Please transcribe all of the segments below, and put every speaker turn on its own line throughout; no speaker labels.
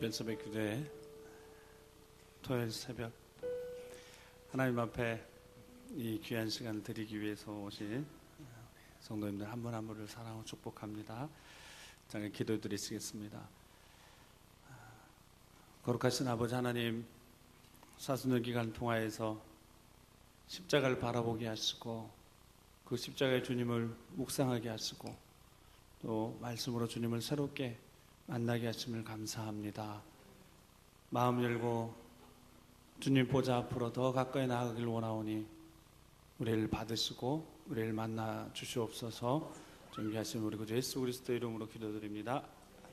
변서백 교회 토요일 새벽 하나님 앞에 이 귀한 시간을 드리기 위해서 오신 성도님들 한 분 한 분을 사랑하고 축복합니다. 잠깐 기도드리시겠습니다. 거룩하신 아버지 하나님, 사순절 기간 통하여서 십자가를 바라보게 하시고 그 십자가의 주님을 묵상하게 하시고 또 말씀으로 주님을 새롭게 만나게 하심을 감사합니다. 마음 열고 주님 보좌 앞으로 더 가까이 나아가길 원하오니 우리를 받으시고 우리를 만나 주시옵소서. 존귀하신 우리 구주 예수 그리스도 이름으로 기도드립니다.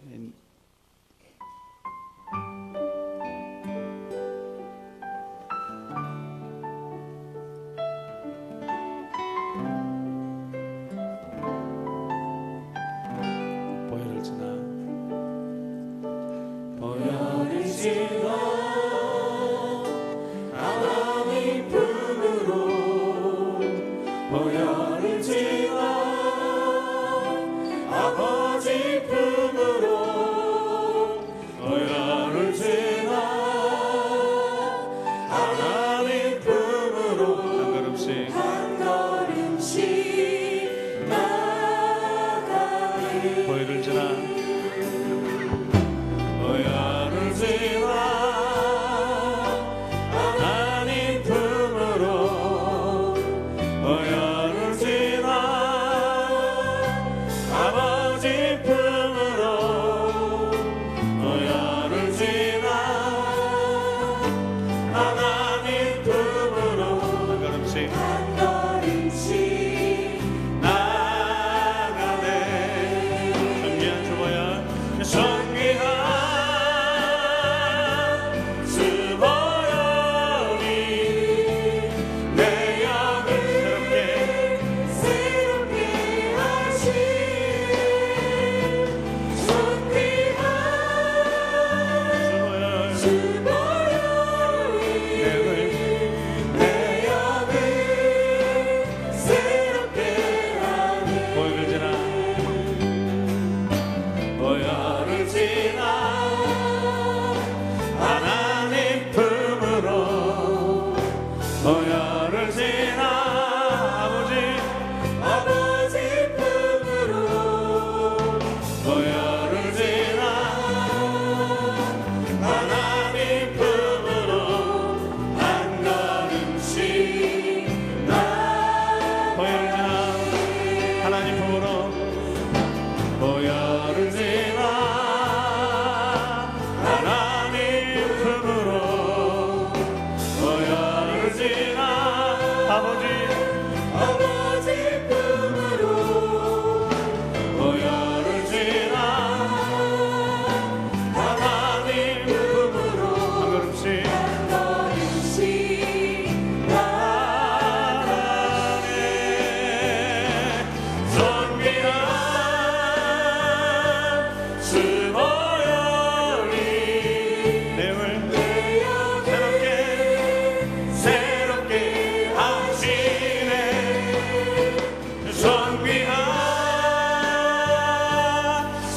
아멘. 보혈을 지나
하나님 품으로 보혈을 지나 아버지 품으로 보혈을 지나 하나님 품으로 한 걸음씩 나가리.
보혈을 지나
보혈을 지나 하나님 품으로 보혈을 지나 아버지 품으로 보혈을 지나 하나님 품으로
한 걸음씩
한 걸음씩 나가네.
존귀한 주 보혈
존귀한 주 보혈이 내 영을 새롭게 하시네. 존귀한 주 보혈이 내 영을 새롭게 하네.
보혈을 지나
보혈을 지나 하나님 품으로 보혈을 지나 아버지 품으로 보혈을 지나 하나님 품으로 한 걸음씩
보혈을 지나 하나님 품으로
보혈을 지나 하나님 품으로 보혈을 지나 아버지 품으로 보혈을 지나 하나님 품으로
한 걸음씩
한 걸음씩 나가네. 존귀한 주 보혈이
내 영을
새롭게 하시네. 존귀한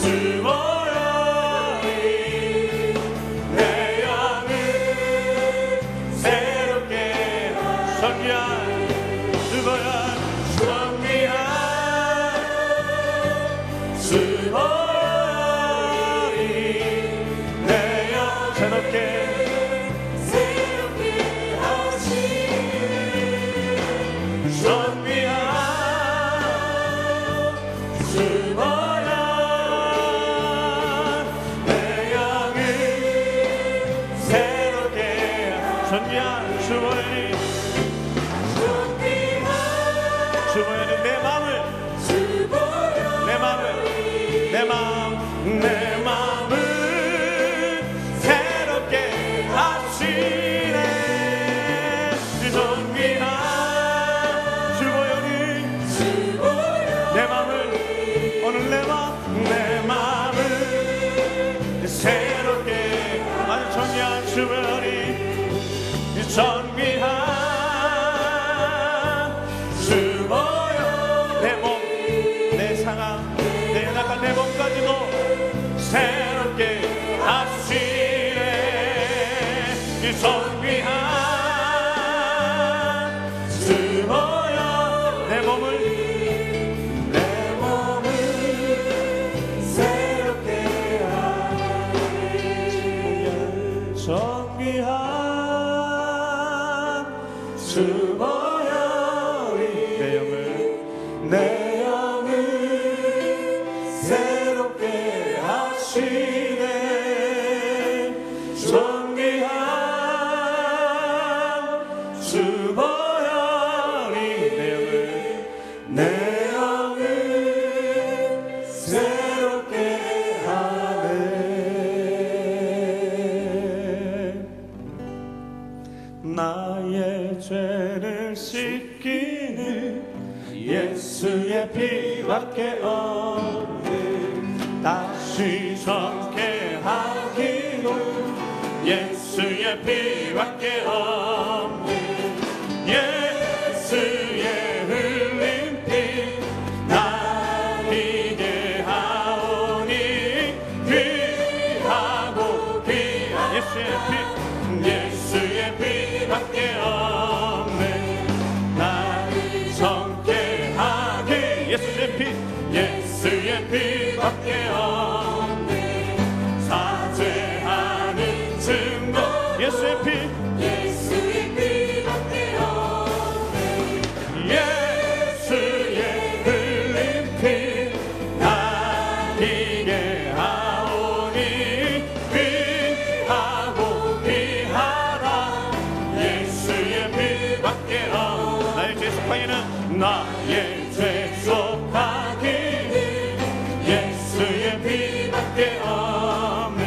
주 보혈이 내 영을 새롭게
존귀한 주 보혈
존귀한 주 보혈이 내 영
새롭게
하시네. 존귀한 주 보혈 내 영을 새롭게
존귀한 주 보혈이 주 보혈이 내 마음을
새롭게 하시네. 존귀한
주 보혈이 내 마음을 오늘 내 마음을
새롭게
아주 존귀한 주 보혈이
존귀한 주 보혈
내 몸, 내 상황, 내 연약한 내 몸까지도
새롭게 하시네. 내 영을 새롭게 하시네. 존귀한 주보혈이 내 영을 새롭게 하네. 나의 죄를 씻기는 예수의 피밖에 없네. 다시 섞게 하기도 예수의 피밖에 없네. 예수의 흘린 피 날 이게 하오니 귀하고 귀한 예수의 피밖에 없네. 나를 정케 하기 예수의 피밖에 없네. 사죄하는 증거 예수의 피밖에 없네. 예수의 흘린 피 날 이게 하오니 귀하고 귀하라. 예수의 피밖에 없네. 나의 죄 속하기는 나의 죄 속하기는 예수의 피밖에 없네.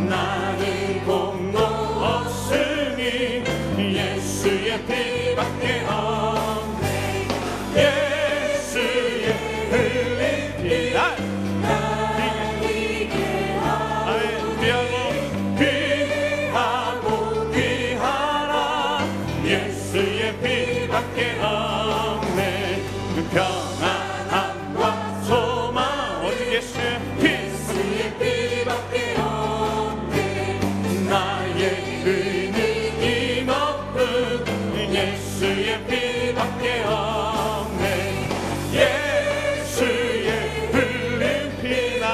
나는 공로 없으니 예수의 피밖에 없네. 예수의 흘린 피 날 이게 귀하고 귀하라. 예수의 피밖에 없네. 평안함과 소망 오직 예수의 피밖에 없네. 나의 의는 높은 예수의 피밖에 없네. 예수의 흘린 피 날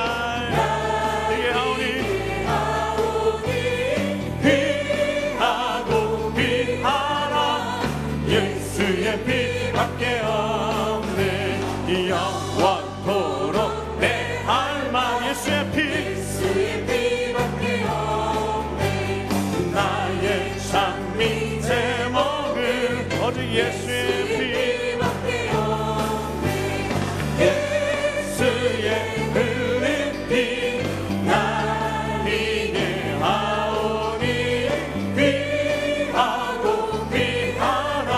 이게 하오니 귀하고 귀하라. 예수의 피밖에 없네. 영원토록 내 할망 예수의 피밖에 없네. 나의 찬미 제목은 오직 예수의 피밖에 없네. 예수의 흘린 피 날 이게 하오니 귀하고 귀하라.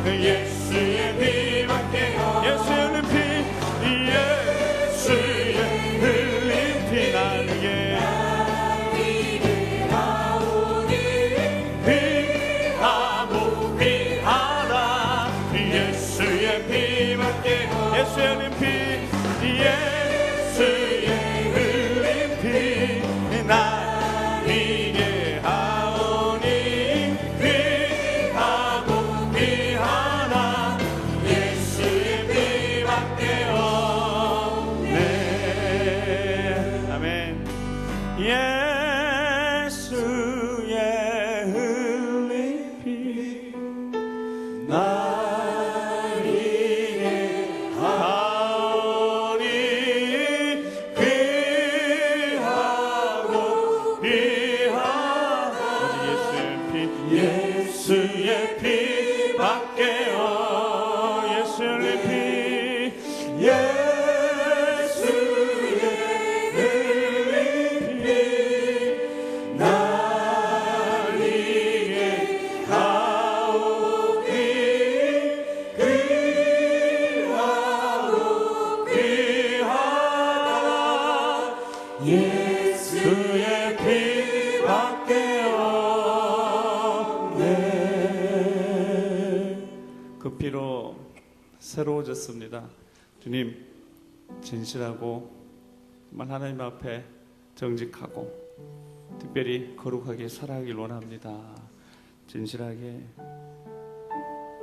예수의 피밖에 없네. 예수의 흘린 피 날 이게 하오니 귀하고 귀하라. 예수의 피밖에 예수의 흘린 피 날 이게 하오니 귀하고 귀하라. 예수의 피밖에 없네. 아멘. 예수의 흘린 피 날 이게 하오니 귀하고 귀하라. 예수의 피밖에 예수의 흘린 피 예수의 흘린 피 날 이게 하오니 귀하고 귀하라. 예수의 피밖에 없네. 그 피로 새로워졌습니다. 주님, 진실하고 정말 하나님 앞에 정직하고 특별히 거룩하게 살아가길 원합니다. 진실하게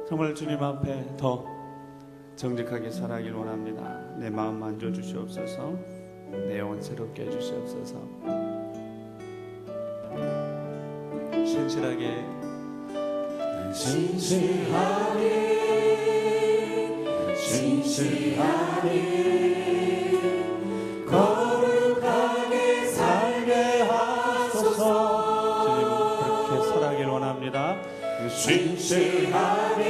정말 주님 앞에 더 정직하게 살아가길 원합니다. 내 마음 만져주시옵소서. 내 영혼 새롭게 해주시옵소서. 신실하게 진실하게 거룩하게 살게 하소서. 주님 그렇게 살아가길 원합니다. 진실하게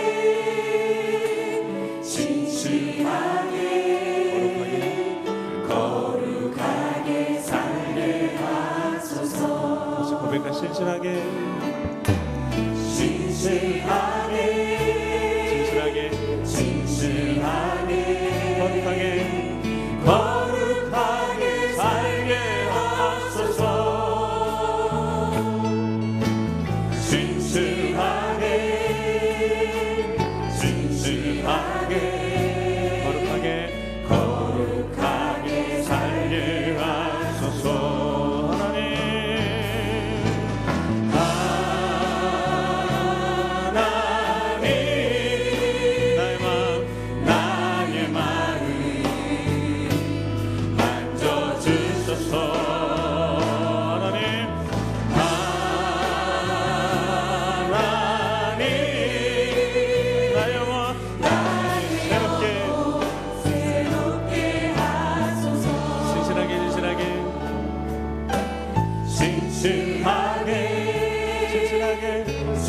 거룩하게 살게 하소서. 다시 고백하 신실하게 거룩하게 살게 하소서. 진실하게 거룩하게 살게 하소서. 하나님 나의 마음 만져주소서. 하나님 나의 영혼 새롭게 하소서.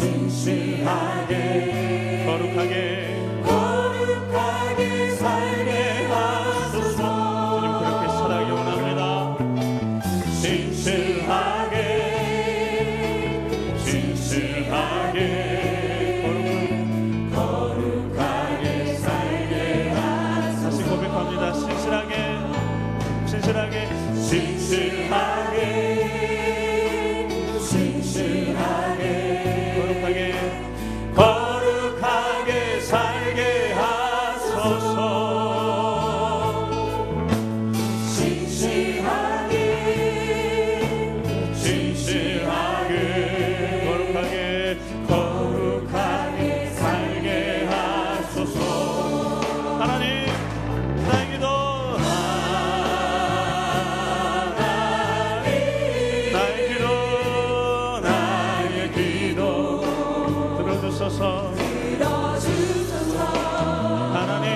진실하게 거룩하게 살게 하소서. 주님 그렇게 살아가기 원합니다. 진실하게 거룩하게 살게 하소서. 다시 고백합니다. 진실하게 거룩하게 살게 하소서. 진실하게 거룩하게 살게 하소서. 하나님 나의 기도 들어주소서. 하나님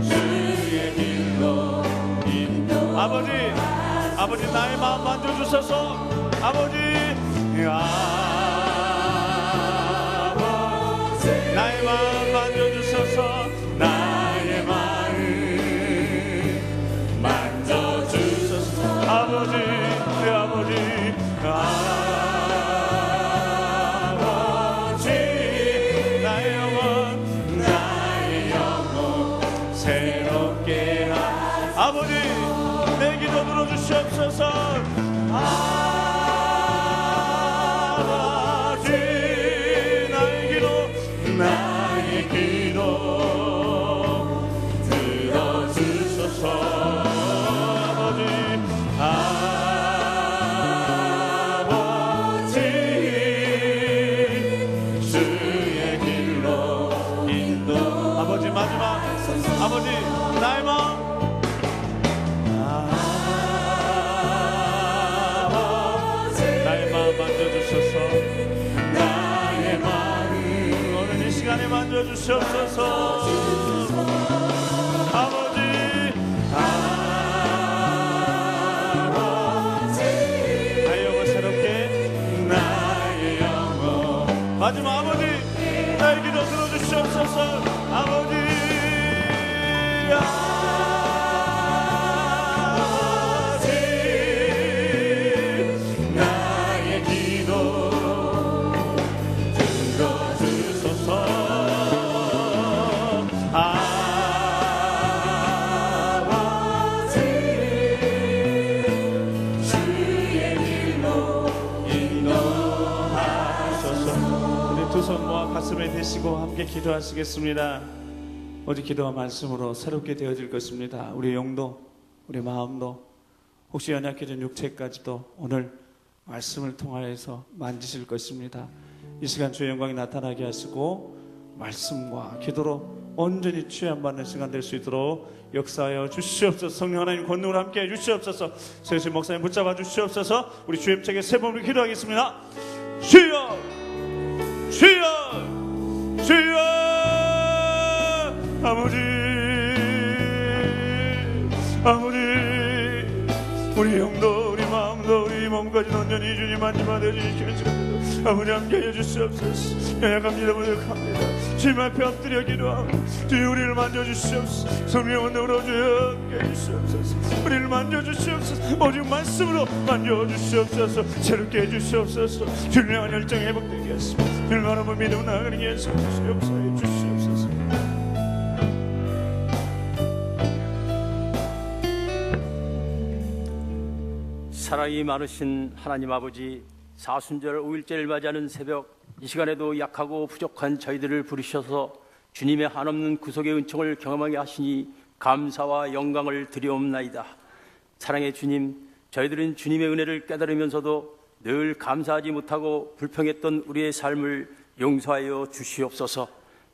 주의 길로 아버지 나의 마음 만져주소서. 아버지 나의 마음 만져주소서. 나의 마음 만져주소서. 아버지 나의 영혼 새롭게 아버지 내 기도 들어주시옵소서. 아버지 나의 기도 들어주소서. 아버지 주의 길로 인도. 아버지 마지막 아버지 나의 마음 만져주소서. 나의 마음 오늘 이 시간에 만져주시옵소서. 아버지 나의 영혼 새롭게 나의 영혼 마지막 아버지 나의 기도 들어주시옵소서. 아버지 두 손 모아 가슴에 대시고 함께 기도하시겠습니다. 어제 기도와 말씀으로 새롭게 되어질 것입니다. 우리 영도 우리 마음도 혹시 연약해진 육체까지도 오늘 말씀을 통하여서 만지실 것입니다. 이 시간 주의 영광이 나타나게 하시고 말씀과 기도로 온전히 취함받는 시간 될 수 있도록 역사하여 주시옵소서. 성령 하나님 권능으로 함께 해 주시옵소서. 세우신 목사님 붙잡아 주시옵소서. 우리 주입책에 세 번을 기도하겠습니다. 주여 주여 주여 아버지 아버지 우리 영도 우리 마음도 우리 몸까지 온전히 주님 만지마 되주시기를 축원합니다. 아버지 함께해 주시옵소서. 연약합니다 부족합니다. 주님 앞에 엎드려 기도하고 주여 우리를 만져주시옵소서. 성령의 능으로 주여 함께해 주시옵소서. 우리를 만져주시옵소서. 오직 말씀으로 만져주시옵소서. 새롭게 해주시옵소서. 주님 향한 열정 회복되게 하시옵소서. 주님 바라보며 믿음 나아가는 게 용서해 주시옵소서.
사랑이 많으신 하나님 아버지, 사순절 5일째를 맞이하는 새벽 이 시간에도 약하고 부족한 저희들을 부르셔서 주님의 한없는 구속의 은총을 경험하게 하시니 감사와 영광을 드리옵나이다. 사랑의 주님, 저희들은 주님의 은혜를 깨달으면서도 늘 감사하지 못하고 불평했던 우리의 삶을 용서하여 주시옵소서.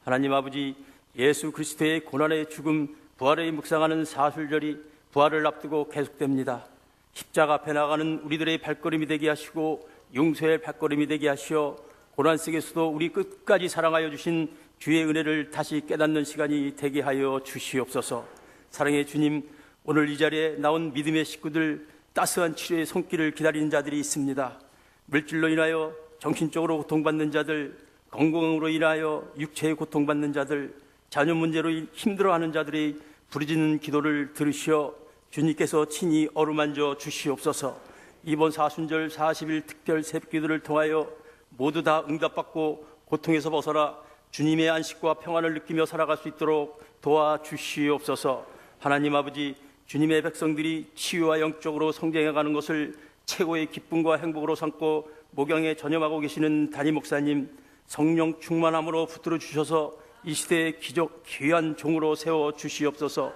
하나님 아버지, 예수 그리스도의 고난의 죽음, 부활을 묵상하는 사순절이 부활을 앞두고 계속됩니다. 십자가 앞에 나가는 우리들의 발걸음이 되게 하시고 용서의 발걸음이 되게 하시어 고난 속에서도 우리 끝까지 사랑하여 주신 주의 은혜를 다시 깨닫는 시간이 되게 하여 주시옵소서. 사랑의 주님, 오늘 이 자리에 나온 믿음의 식구들, 따스한 치료의 손길을 기다리는 자들이 있습니다. 물질로 인하여 정신적으로 고통받는 자들, 건강으로 인하여 육체의 고통받는 자들, 자녀 문제로 힘들어하는 자들의 부르짖는 기도를 들으시어 주님께서 친히 어루만져 주시옵소서. 이번 사순절 40일 특별 새벽기도를 통하여 모두 다 응답받고 고통에서 벗어나 주님의 안식과 평안을 느끼며 살아갈 수 있도록 도와주시옵소서. 하나님 아버지, 주님의 백성들이 치유와 영적으로 성장해가는 것을 최고의 기쁨과 행복으로 삼고 목양에 전념하고 계시는 담임 목사님, 성령 충만함으로 붙들어 주셔서 이 시대의 귀한 종으로 세워 주시옵소서.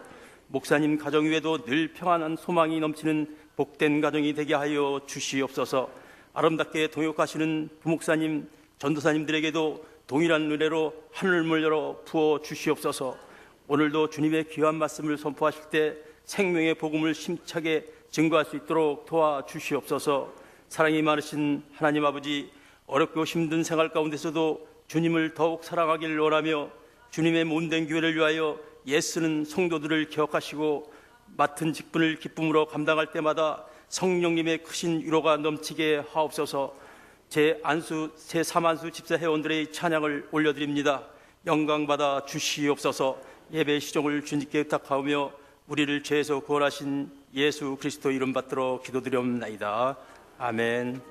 목사님 가정 위에도 늘 평안한 소망이 넘치는 복된 가정이 되게 하여 주시옵소서. 아름답게 동역하시는 부목사님, 전도사님들에게도 동일한 은혜로 하늘문을 열어 부어 주시옵소서. 오늘도 주님의 귀한 말씀을 선포하실 때 생명의 복음을 심차게 증거할 수 있도록 도와주시옵소서. 사랑이 많으신 하나님 아버지, 어렵고 힘든 생활 가운데서도 주님을 더욱 사랑하기를 원하며 주님의 몸된 교회를 위하여 애쓰는 성도들을 기억하시고 맡은 직분을 기쁨으로 감당할 때마다 성령님의 크신 위로가 넘치게 하옵소서. 제3안수 집사 회원들의 찬양을 올려드립니다. 영광받아 주시옵소서. 예배 시종을 주님께 부탁하며 우리를 죄에서 구원하신 예수 그리스도 이름 받들어 기도드리옵나이다. 아멘.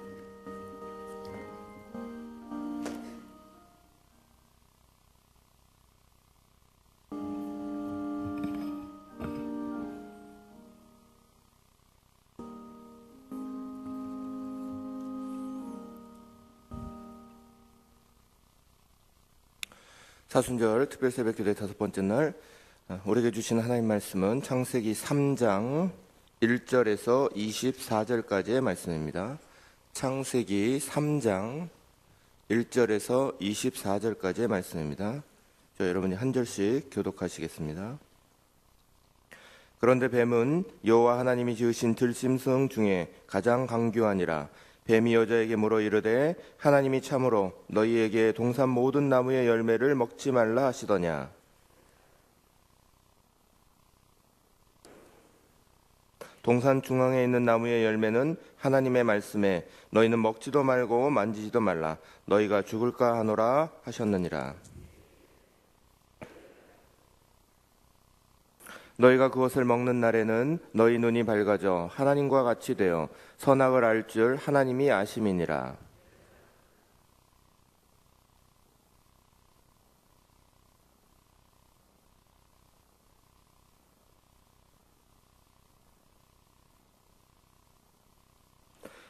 사순절 특별 새벽 기도의 5번째 날, 우리에게 주신 하나님 말씀은 창세기 3장 1절에서 24절까지의 말씀입니다. 창세기 3장 1절에서 24절까지의 말씀입니다. 여러분이 한 절씩 교독하시겠습니다. 그런데 뱀은 여호와 하나님이 지으신 들짐승 중에 가장 강교하니라. 뱀이 여자에게 물어 이르되 하나님이 참으로 너희에게 동산 모든 나무의 열매를 먹지 말라 하시더냐. 동산 중앙에 있는 나무의 열매는 하나님의 말씀에 너희는 먹지도 말고 만지지도 말라 너희가 죽을까 하노라 하셨느니라. 너희가 그것을 먹는 날에는 너희 눈이 밝아져 하나님과 같이 되어 선악을 알 줄 하나님이 아심이니라.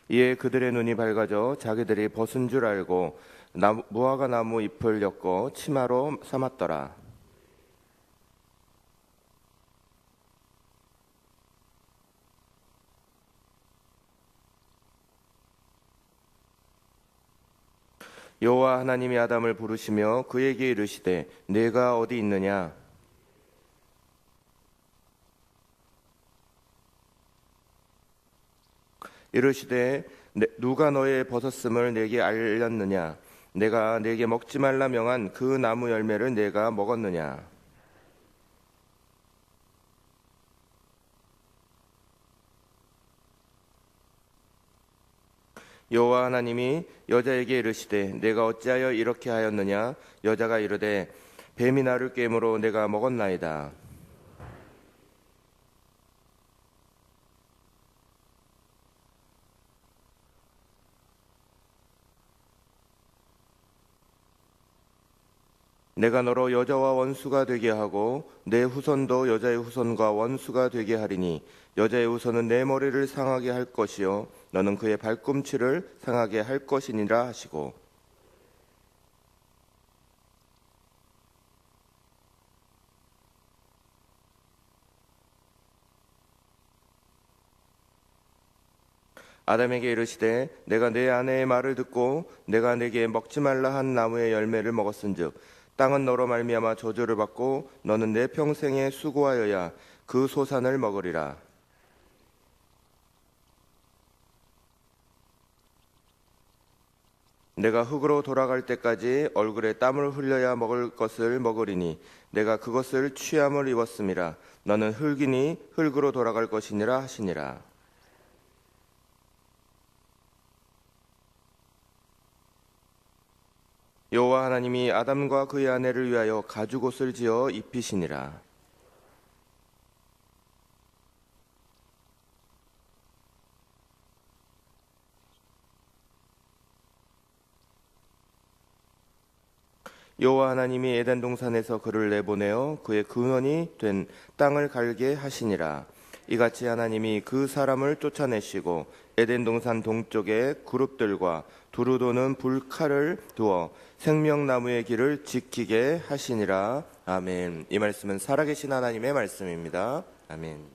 이에 그들의 눈이 밝아져 자기들이 벗은 줄 알고 무화과 나무 잎을 엮어 치마로 삼았더라. 여호와 하나님이 아담을 부르시며 그에게 이르시되 내가 어디 있느냐. 이르시되 누가 너의 벗었음을 내게 알렸느냐? 내가 내게 먹지 말라 명한 그 나무 열매를 내가 먹었느냐? 여호와 하나님이 여자에게 이르시되 내가 어찌하여 이렇게 하였느냐? 여자가 이르되 뱀이 나를 꿰므로 내가 먹었나이다. 내가 너로 여자와 원수가 되게 하고 내 후손도 여자의 후손과 원수가 되게 하리니 여자의 후손은 내 머리를 상하게 할 것이요 너는 그의 발꿈치를 상하게 할 것이니라 하시고 아담에게 이르시되 내가 내 아내의 말을 듣고 내가 내게 먹지 말라 한 나무의 열매를 먹었은즉 땅은 너로 말미암아 저주를 받고 너는 내 평생에 수고하여야 그 소산을 먹으리라. 내가 흙으로 돌아갈 때까지 얼굴에 땀을 흘려야 먹을 것을 먹으리니 내가 그것을 취함을 입었음이라. 너는 흙이니 흙으로 돌아갈 것이니라 하시니라. 여호와 하나님이 아담과 그의 아내를 위하여 가죽옷을 지어 입히시니라. 여호와 하나님이 에덴 동산에서 그를 내보내어 그의 근원이 된 땅을 갈게 하시니라. 이같이 하나님이 그 사람을 쫓아내시고 에덴 동산 동쪽에 그룹들과 두루 도는 불칼을 두어 생명나무의 길을 지키게 하시니라. 아멘. 이 말씀은 살아계신 하나님의 말씀입니다. 아멘.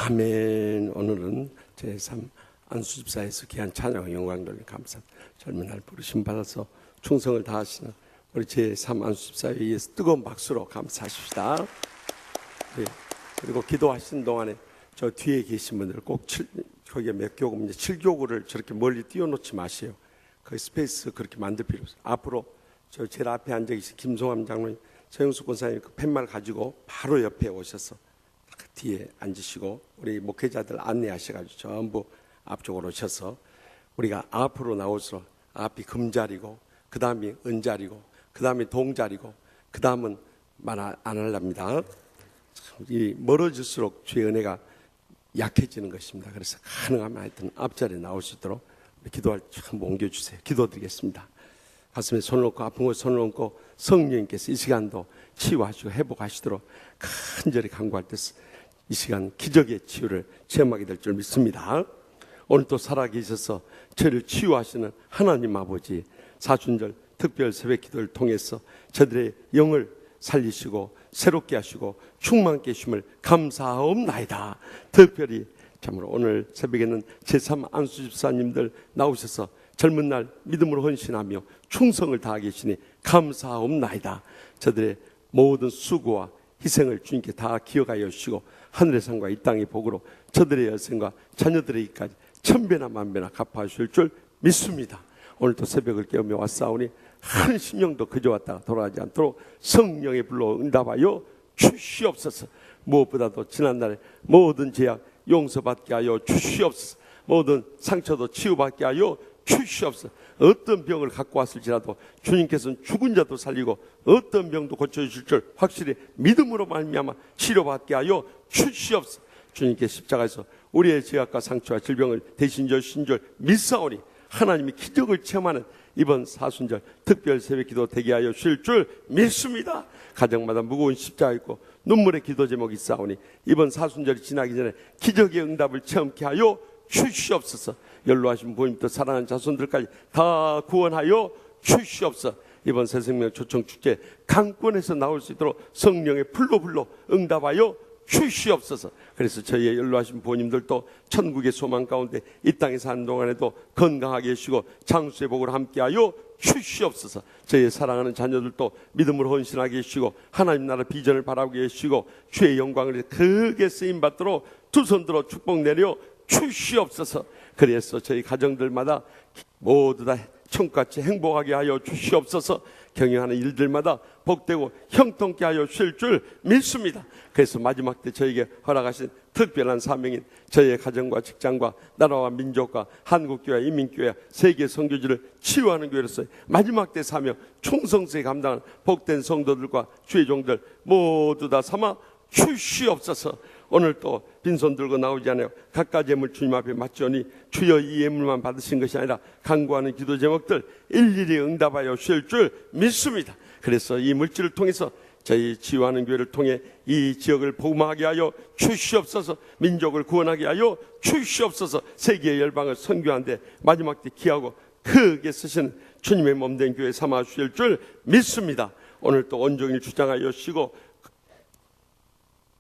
아멘. 오늘은 제3 안수집사에서 귀한 찬양 영광 돌려 감사 젊은 날 부르심 받아서 충성을 다하시는 우리 제3 안수집사에 의해서 뜨거운 박수로 감사하십시다. 네. 그리고 기도하시는 동안에 저 뒤에 계신 분들 꼭 거기에 몇 교구, 이제 7교구를 저렇게 멀리 띄워놓지 마세요. 그 스페이스 그렇게 만들 필요 없어요. 앞으로 저 제일 앞에 앉아 계신 김성환 장로님, 서영숙 권사님 그 팻말 가지고 바로 옆에 오셔서 그 뒤에 앉으시고 우리 목회자들 안내하셔가지고 전부 앞쪽으로 오셔서 우리가 앞으로 나올수록 앞이 금자리고 그 다음이 은자리고 그 다음이 동자리고 그 다음은 말 안 하랍니다. 이 멀어질수록 주의 은혜가 약해지는 것입니다. 그래서 가능하면 하여튼 앞자리에 나올 수 있도록 기도할 참 옮겨주세요. 기도드리겠습니다. 가슴에 손을 얹고 아픈 곳에 손을 얹고 성령님께서 이 시간도 치유하시고 회복하시도록 간절히 간구할 때 이 시간 기적의 치유를 체험하게 될 줄 믿습니다. 오늘 또 살아계셔서 저를 치유하시는 하나님 아버지, 사순절 특별 새벽 기도를 통해서 저들의 영을 살리시고 새롭게 하시고 충만케 하심을 감사하옵나이다. 특별히 참으로 오늘 새벽에는 제3 안수집사님들 나오셔서 젊은 날 믿음으로 헌신하며 충성을 다하게 계시니 감사하옵나이다. 저들의 모든 수고와 희생을 주님께 다 기억하여 주시고 하늘의 상과 이 땅의 복으로 저들의 여생과 자녀들에게까지 천배나 만배나 갚아주실 줄 믿습니다. 오늘도 새벽을 깨우며 왔사오니 한 심령도 그저 왔다가 돌아가지 않도록 성령의 불로 응답하여 주시옵소서. 무엇보다도 지난날에 모든 죄악 용서받게 하여 주시옵소서. 모든 상처도 치유받게 하여 주시옵소서. 어떤 병을 갖고 왔을지라도 주님께서는 죽은 자도 살리고 어떤 병도 고쳐주실 줄 확실히 믿음으로 말미암아 치료받게 하여 주시옵소서. 주님께 십자가에서 우리의 죄악과 상처와 질병을 대신 져주신 줄 믿사오니 하나님이 기적을 체험하는 이번 사순절 특별 새벽기도 되게 하여 주실 줄 믿습니다. 가정마다 무거운 십자가 있고 눈물의 기도 제목이 있사오니 이번 사순절이 지나기 전에 기적의 응답을 체험케 하여 주시옵소서. 연로하신 부모님도 사랑하는 자손들까지 다 구원하여 주시옵소서. 이번 새생명 초청축제 강권에서 나올 수 있도록 성령의 불로 응답하여 주시옵소서. 그래서 저희의 연로하신 부모님들도 천국의 소망 가운데 이 땅에 사는 동안에도 건강하게 해주시고 장수의 복을 함께하여 주시옵소서. 저희의 사랑하는 자녀들도 믿음으로 헌신하게 해주시고 하나님 나라 비전을 바라보게 해주시고 주의 영광을 크게 쓰임받도록 두 손 들어 축복 내려 주시옵소서. 그래서 저희 가정들마다 모두 다 천국같이 행복하게 하여 주시옵소서. 경영하는 일들마다 복되고 형통케 하여 주실 줄 믿습니다. 그래서 마지막 때 저에게 허락하신 특별한 사명인 저희의 가정과 직장과 나라와 민족과 한국교회, 인민교회, 세계 선교지를 치유하는 교회로서 마지막 때 사명 충성스레 감당하는 복된 성도들과 주의 종들 모두 다 삼아 주시옵소서. 오늘 또 빈손 들고 나오지 않아요. 각가지 예물 주님 앞에 맞지오니 주여 이 예물만 받으신 것이 아니라 간구하는 기도 제목들 일일이 응답하여 주실 줄 믿습니다. 그래서 이 물질을 통해서 저희 치유하는 교회를 통해 이 지역을 복음하게 하여 주시옵소서. 민족을 구원하게 하여 주시옵소서. 세계의 열방을 선교하는데 마지막 때 기하고 크게 쓰시는 주님의 몸된 교회 삼아 주실 줄 믿습니다. 오늘 또 온종일 주장하여 주시고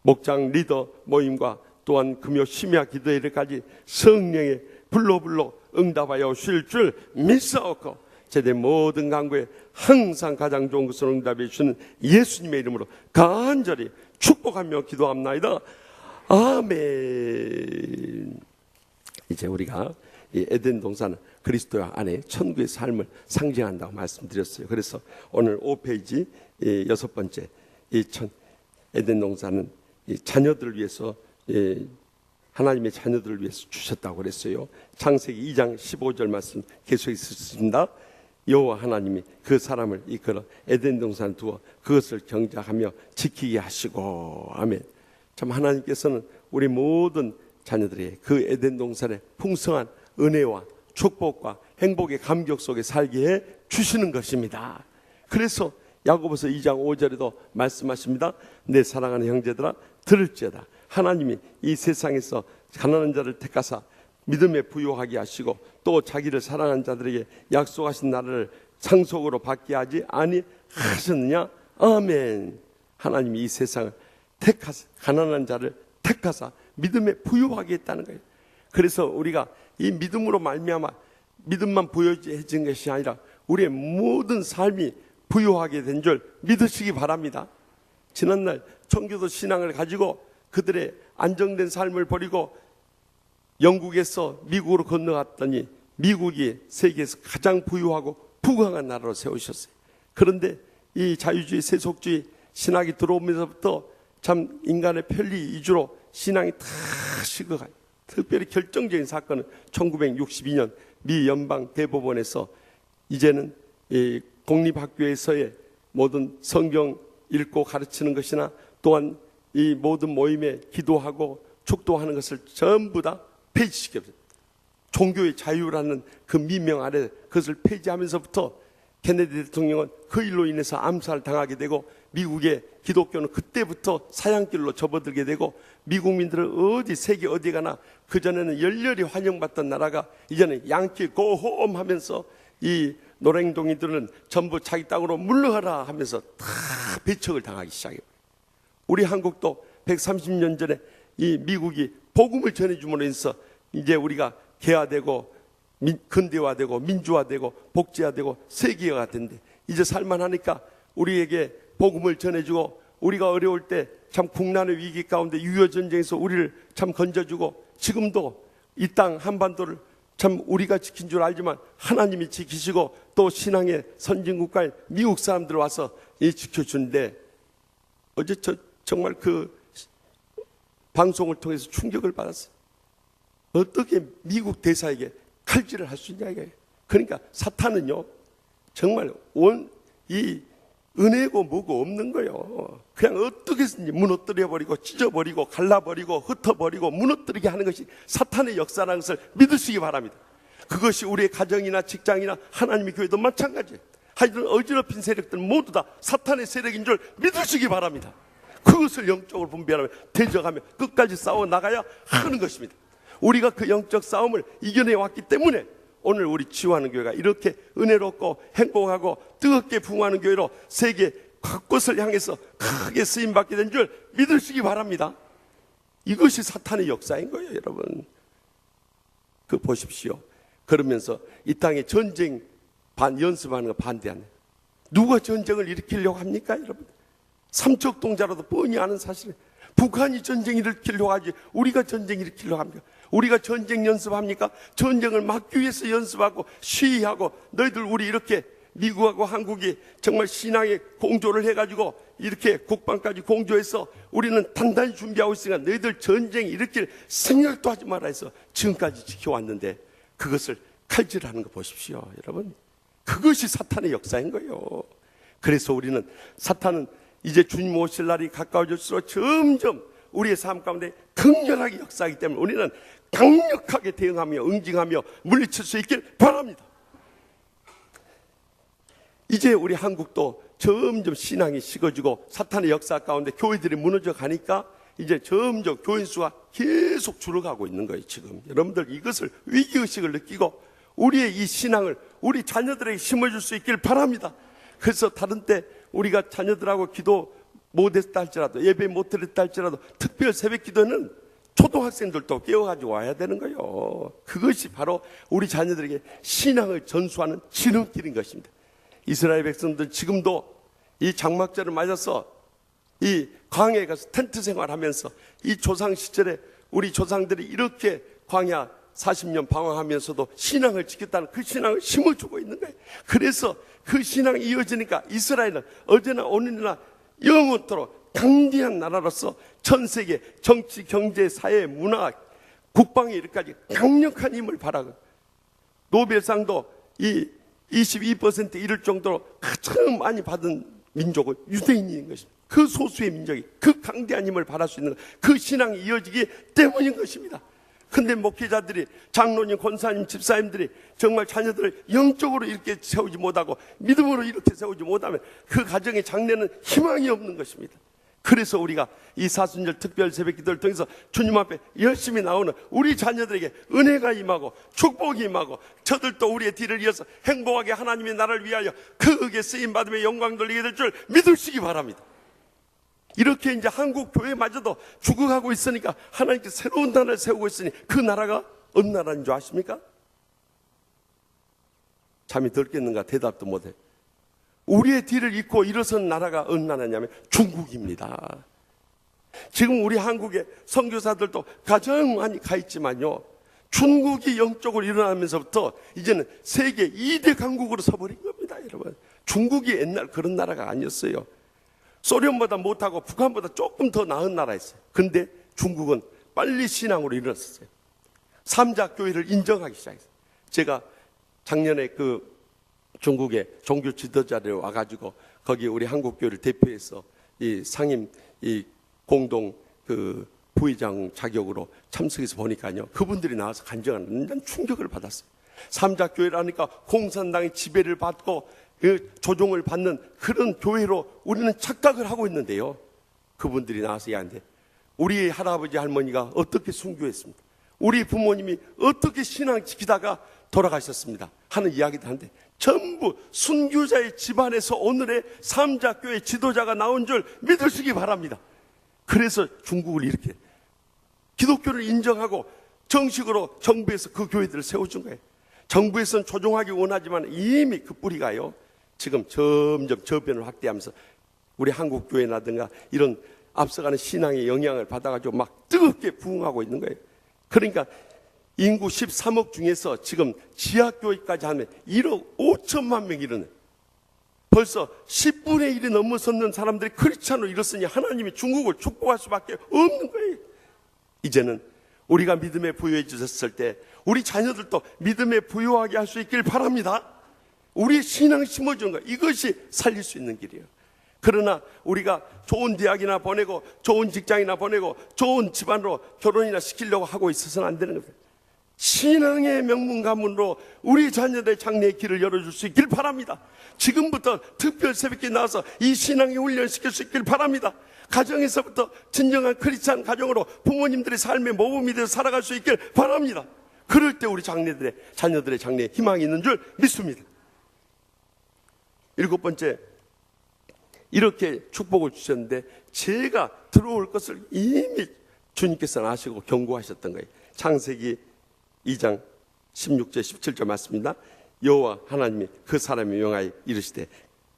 목장 리더 모임과 또한 금요 심야 기도회까지 성령의 불로 응답하여 주실 줄 믿사옵고 제대 모든 간구에 항상 가장 좋은 것을 응답해 주시는 예수님의 이름으로 간절히 축복하며 기도합나이다. 아멘. 이제 우리가 이 에덴 동산은 그리스도 안에 천국의 삶을 상징한다고 말씀드렸어요. 그래서 오늘 5페이지 6번째 이 에덴 동산은 이 자녀들을 위해서 하나님의 자녀들을 위해서 주셨다고 그랬어요. 창세기 2장 15절 말씀 계속 있습니다. 여호와 하나님이 그 사람을 이끌어 에덴 동산에 두어 그것을 경작하며 지키게 하시고 아멘. 참 하나님께서는 우리 모든 자녀들에게 그 에덴 동산의 풍성한 은혜와 축복과 행복의 감격 속에 살게 해 주시는 것입니다. 그래서 야고보서 2장 5절에도 말씀하십니다. 내 사랑하는 형제들아 들을지어다. 하나님이 이 세상에서 가난한 자를 택하사 믿음에 부요하게 하시고 또 자기를 사랑하는 자들에게 약속하신 나라를 상속으로 받게 하지 아니하셨느냐. 아멘. 하나님이 이 세상을 택하사 가난한 자를 택하사 믿음에 부요하게 했다는 거예요. 그래서 우리가 이 믿음으로 말미암아 믿음만 부요해진 것이 아니라 우리의 모든 삶이 부요하게 된 줄 믿으시기 바랍니다. 지난날 청교도 신앙을 가지고 그들의 안정된 삶을 버리고 영국에서 미국으로 건너갔더니 미국이 세계에서 가장 부유하고 부강한 나라로 세우셨어요. 그런데 이 자유주의 세속주의 신학이 들어오면서부터 참 인간의 편리 위주로 신앙이 다 식어가요. 특별히 결정적인 사건은 1962년 미 연방 대법원에서 이제는 이 공립학교에서의 모든 성경 읽고 가르치는 것이나 또한 이 모든 모임에 기도하고 축도하는 것을 전부 다 폐지시켰어요. 종교의 자유라는 그 미명 아래 그것을 폐지하면서부터 케네디 대통령은 그 일로 인해서 암살 당하게 되고 미국의 기독교는 그때부터 사양길로 접어들게 되고 미국민들은 어디 세계 어디 가나 그전에는 열렬히 환영받던 나라가 이제는 양키 고홈 하면서 이 노랭동이들은 전부 자기 땅으로 물러가라 하면서 다 배척을 당하기 시작해요. 우리 한국도 130년 전에 이 미국이 복음을 전해줌으로 인해서 이제 우리가 개화되고 근대화되고 민주화되고 복지화되고 세계화가 된대. 이제 살만하니까 우리에게 복음을 전해주고 우리가 어려울 때 참 국난의 위기 가운데 유효전쟁에서 우리를 참 건져주고 지금도 이 땅 한반도를 참 우리가 지킨 줄 알지만 하나님이 지키시고 또 신앙의 선진국가의 미국 사람들 와서 지켜주는데 어제 정말 그 방송을 통해서 충격을 받았어요. 어떻게 미국 대사에게 칼질을 할 수 있냐 이거예요. 그러니까 사탄은요 정말 이 은혜고 뭐고 없는 거예요. 그냥 어떻게든지 무너뜨려버리고 찢어버리고 갈라버리고 흩어버리고 무너뜨리게 하는 것이 사탄의 역사라는 것을 믿으시기 바랍니다. 그것이 우리의 가정이나 직장이나 하나님의 교회도 마찬가지예요. 하여튼 어지럽힌 세력들 모두 다 사탄의 세력인 줄 믿으시기 바랍니다. 그것을 영적으로 분별하며 대적하며 끝까지 싸워 나가야 하는 것입니다. 우리가 그 영적 싸움을 이겨내 왔기 때문에 오늘 우리 치유하는 교회가 이렇게 은혜롭고 행복하고 뜨겁게 부흥하는 교회로 세계 각곳을 향해서 크게 쓰임받게 된 줄 믿으시기 바랍니다. 이것이 사탄의 역사인 거예요, 여러분. 그 보십시오. 그러면서 이 땅에 전쟁 연습하는 거 반대하네. 누가 전쟁을 일으키려고 합니까, 여러분? 삼척동자라도 뻔히 아는 사실은 북한이 전쟁 일으키려고 하지 우리가 전쟁 일으키려고 합니까? 우리가 전쟁 연습합니까? 전쟁을 막기 위해서 연습하고 시위하고 너희들 우리 이렇게 미국하고 한국이 정말 신앙의 공조를 해가지고 이렇게 국방까지 공조해서 우리는 단단히 준비하고 있으니까 너희들 전쟁 일으킬 생각도 하지 마라 해서 지금까지 지켜왔는데 그것을 칼질하는 거 보십시오, 여러분. 그것이 사탄의 역사인 거예요. 그래서 우리는 사탄은 이제 주님 오실 날이 가까워질수록 점점 우리의 삶 가운데 강렬하게 역사하기 때문에 우리는 강력하게 대응하며 응징하며 물리칠 수 있길 바랍니다. 이제 우리 한국도 점점 신앙이 식어지고 사탄의 역사 가운데 교회들이 무너져 가니까 이제 점점 교인 수가 계속 줄어가고 있는 거예요. 지금 여러분들 이것을 위기의식을 느끼고 우리의 이 신앙을 우리 자녀들에게 심어줄 수 있길 바랍니다. 그래서 다른 때 우리가 자녀들하고 기도 못했다 할지라도 예배 못했다 할지라도 특별 새벽 기도는 초등학생들도 깨워가지고 와야 되는 거예요. 그것이 바로 우리 자녀들에게 신앙을 전수하는 지름길인 것입니다. 이스라엘 백성들 지금도 이 장막절을 맞아서 이 광야에 가서 텐트 생활하면서 이 조상 시절에 우리 조상들이 이렇게 광야 40년 방황하면서도 신앙을 지켰다는 그 신앙을 심어주고 있는 거예요. 그래서 그 신앙이 이어지니까 이스라엘은 어제나 오늘이나 영원토록 강대한 나라로서 전 세계 정치, 경제, 사회, 문화, 국방에 이르기까지 강력한 힘을 발하고 노벨상도 이 22% 이를 정도로 가장 많이 받은 민족은 유대인인 것입니다. 그 소수의 민족이 그 강대한 힘을 발할 수 있는 그 신앙이 이어지기 때문인 것입니다. 근데 목회자들이 장로님, 권사님, 집사님들이 정말 자녀들을 영적으로 이렇게 세우지 못하고 믿음으로 이렇게 세우지 못하면 그 가정의 장래는 희망이 없는 것입니다. 그래서 우리가 이 사순절 특별 새벽 기도를 통해서 주님 앞에 열심히 나오는 우리 자녀들에게 은혜가 임하고 축복이 임하고 저들도 우리의 뒤를 이어서 행복하게 하나님의 나라를 위하여 크게 쓰임받으며 영광 돌리게 될 줄 믿으시기 바랍니다. 이렇게 이제 한국 교회마저도 죽어가고 있으니까 하나님께 새로운 나라를 세우고 있으니 그 나라가 어느 나라인 줄 아십니까? 잠이 덜 깼는가 대답도 못해. 우리의 뒤를 잇고 일어선 나라가 어느 나라냐면 중국입니다. 지금 우리 한국의 선교사들도 가장 많이 가 있지만요, 중국이 영적으로 일어나면서부터 이제는 세계 2대 강국으로 서버린 겁니다, 여러분. 중국이 옛날 그런 나라가 아니었어요. 소련보다 못하고 북한보다 조금 더 나은 나라였어요. 근데 중국은 빨리 신앙으로 일어났어요. 삼자교회를 인정하기 시작했어요. 제가 작년에 그 중국의 종교 지도자들 와가지고 거기 우리 한국교회를 대표해서 이 상임 이 공동 그 부의장 자격으로 참석해서 보니까요, 그분들이 나와서 간증하는 충격을 받았어요. 삼자교회라니까 공산당의 지배를 받고 그 조종을 받는 그런 교회로 우리는 착각을 하고 있는데요, 그분들이 나와서 이야기하는데 우리 할아버지 할머니가 어떻게 순교했습니다, 우리 부모님이 어떻게 신앙 지키다가 돌아가셨습니다 하는 이야기도 하는데, 전부 순교자의 집안에서 오늘의 삼자교회 지도자가 나온 줄 믿으시기 바랍니다. 그래서 중국을 이렇게 기독교를 인정하고 정식으로 정부에서 그 교회들을 세워준 거예요. 정부에서는 조종하기 원하지만 이미 그 뿌리가요, 지금 점점 저변을 확대하면서 우리 한국교회라든가 이런 앞서가는 신앙의 영향을 받아가지고 막 뜨겁게 부흥하고 있는 거예요. 그러니까 인구 13억 중에서 지금 지하교회까지 하면 1억 5천만 명이 일어나요. 벌써 10분의 1이 넘어섰는 사람들이 크리스찬으로 일었으니 하나님이 중국을 축복할 수밖에 없는 거예요. 이제는 우리가 믿음에 부유해졌을 때 우리 자녀들도 믿음에 부유하게 할 수 있길 바랍니다. 우리의 신앙 심어주는 거, 이것이 살릴 수 있는 길이에요. 그러나 우리가 좋은 대학이나 보내고 좋은 직장이나 보내고 좋은 집안으로 결혼이나 시키려고 하고 있어서는 안 되는 겁니다. 신앙의 명문 가문으로 우리 자녀들의 장래의 길을 열어줄 수 있길 바랍니다. 지금부터 특별 새벽기에 나와서 이 신앙의 훈련시킬 수 있길 바랍니다. 가정에서부터 진정한 크리스찬 가정으로 부모님들의 삶의 모범이 되어 살아갈 수 있길 바랍니다. 그럴 때 우리 자녀들의 장래에 희망이 있는 줄 믿습니다. 7번째, 이렇게 축복을 주셨는데 제가 들어올 것을 이미 주님께서는 아시고 경고하셨던 거예요. 창세기 2장 16절 17절 맞습니다. 여호와 하나님이 그 사람이 명하여 이르시되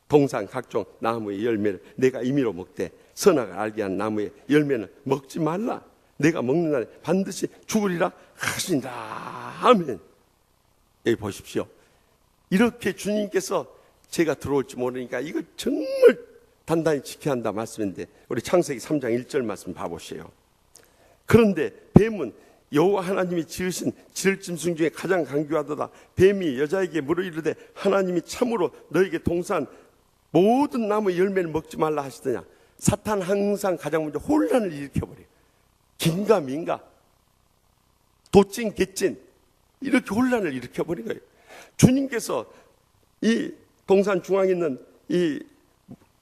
동산 각종 나무의 열매를 내가 임의로 먹되 선악을 알게 한 나무의 열매는 먹지 말라. 내가 먹는 날에 반드시 죽으리라 하신다. 아멘. 여기 보십시오. 이렇게 주님께서 제가 들어올지 모르니까 이거 정말 단단히 지켜야 한다 말씀인데, 우리 창세기 3장 1절 말씀 봐보세요. 그런데 뱀은 여호와 하나님이 지으신 지을짐승 중에 가장 강교하도다. 뱀이 여자에게 물어 이르되 하나님이 참으로 너에게 동산 모든 나무의 열매를 먹지 말라 하시더냐. 사탄 항상 가장 먼저 혼란을 일으켜버려요. 긴가민가, 도찐 개찐, 이렇게 혼란을 일으켜버린 거예요. 주님께서 이 동산 중앙에 있는 이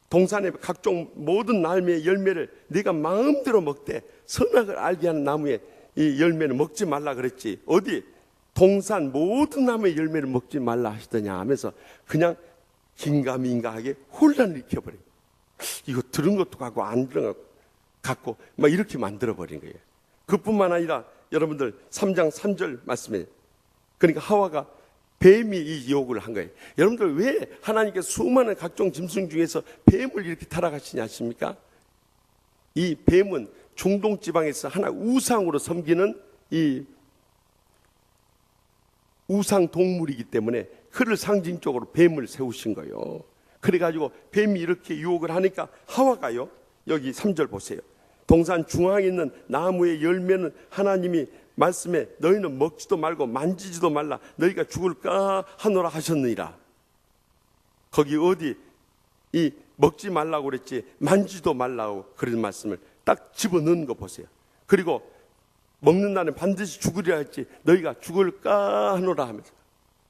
동산의 각종 모든 나무의 열매를 네가 마음대로 먹되 선악을 알게 하는 나무의 이 열매는 먹지 말라 그랬지, 어디 동산 모든 나무의 열매를 먹지 말라 하시더냐 하면서 그냥 긴가민가하게 혼란을 일으켜버려요. 이거 들은 것도 같고 안 들은 것도 같고 막 이렇게 만들어버린 거예요. 그뿐만 아니라 여러분들 3장 3절 말씀에, 그러니까 하와가 뱀이 이 유혹을 한 거예요. 여러분들 왜 하나님께서 수많은 각종 짐승 중에서 뱀을 이렇게 타락하시냐 아십니까? 이 뱀은 중동 지방에서 하나 우상으로 섬기는 이 우상 동물이기 때문에 그를 상징적으로 뱀을 세우신 거예요. 그래가지고 뱀이 이렇게 유혹을 하니까 하와가요, 여기 3절 보세요. 동산 중앙에 있는 나무의 열매는 하나님이 말씀에 너희는 먹지도 말고 만지지도 말라 너희가 죽을까 하노라 하셨느니라. 거기 어디 이 먹지 말라고 그랬지 만지도 말라고 그런 말씀을 딱 집어넣은 거 보세요. 그리고 먹는 날은 반드시 죽으리라 했지 너희가 죽을까 하노라 하면서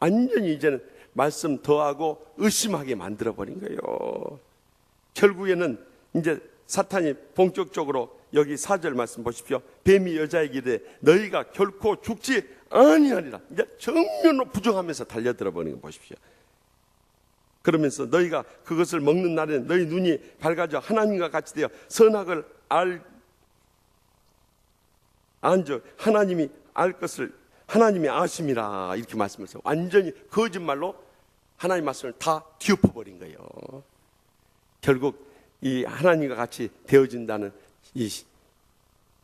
완전히 이제는 말씀 더하고 의심하게 만들어버린 거예요. 결국에는 이제 사탄이 본격적으로 여기 4절 말씀 보십시오. 뱀이 여자에게 이르되 너희가 결코 죽지 아니하리라. 이제 정면으로 부정하면서 달려들어 버리는 거 보십시오. 그러면서 너희가 그것을 먹는 날에는 너희 눈이 밝아져 하나님과 같이 되어 선악을 안저 하나님이 알 것을 하나님이 아심이라 이렇게 말씀하세요. 완전히 거짓말로 하나님 말씀을 다 뒤엎어버린 거예요. 결국 이 하나님과 같이 되어진다는 이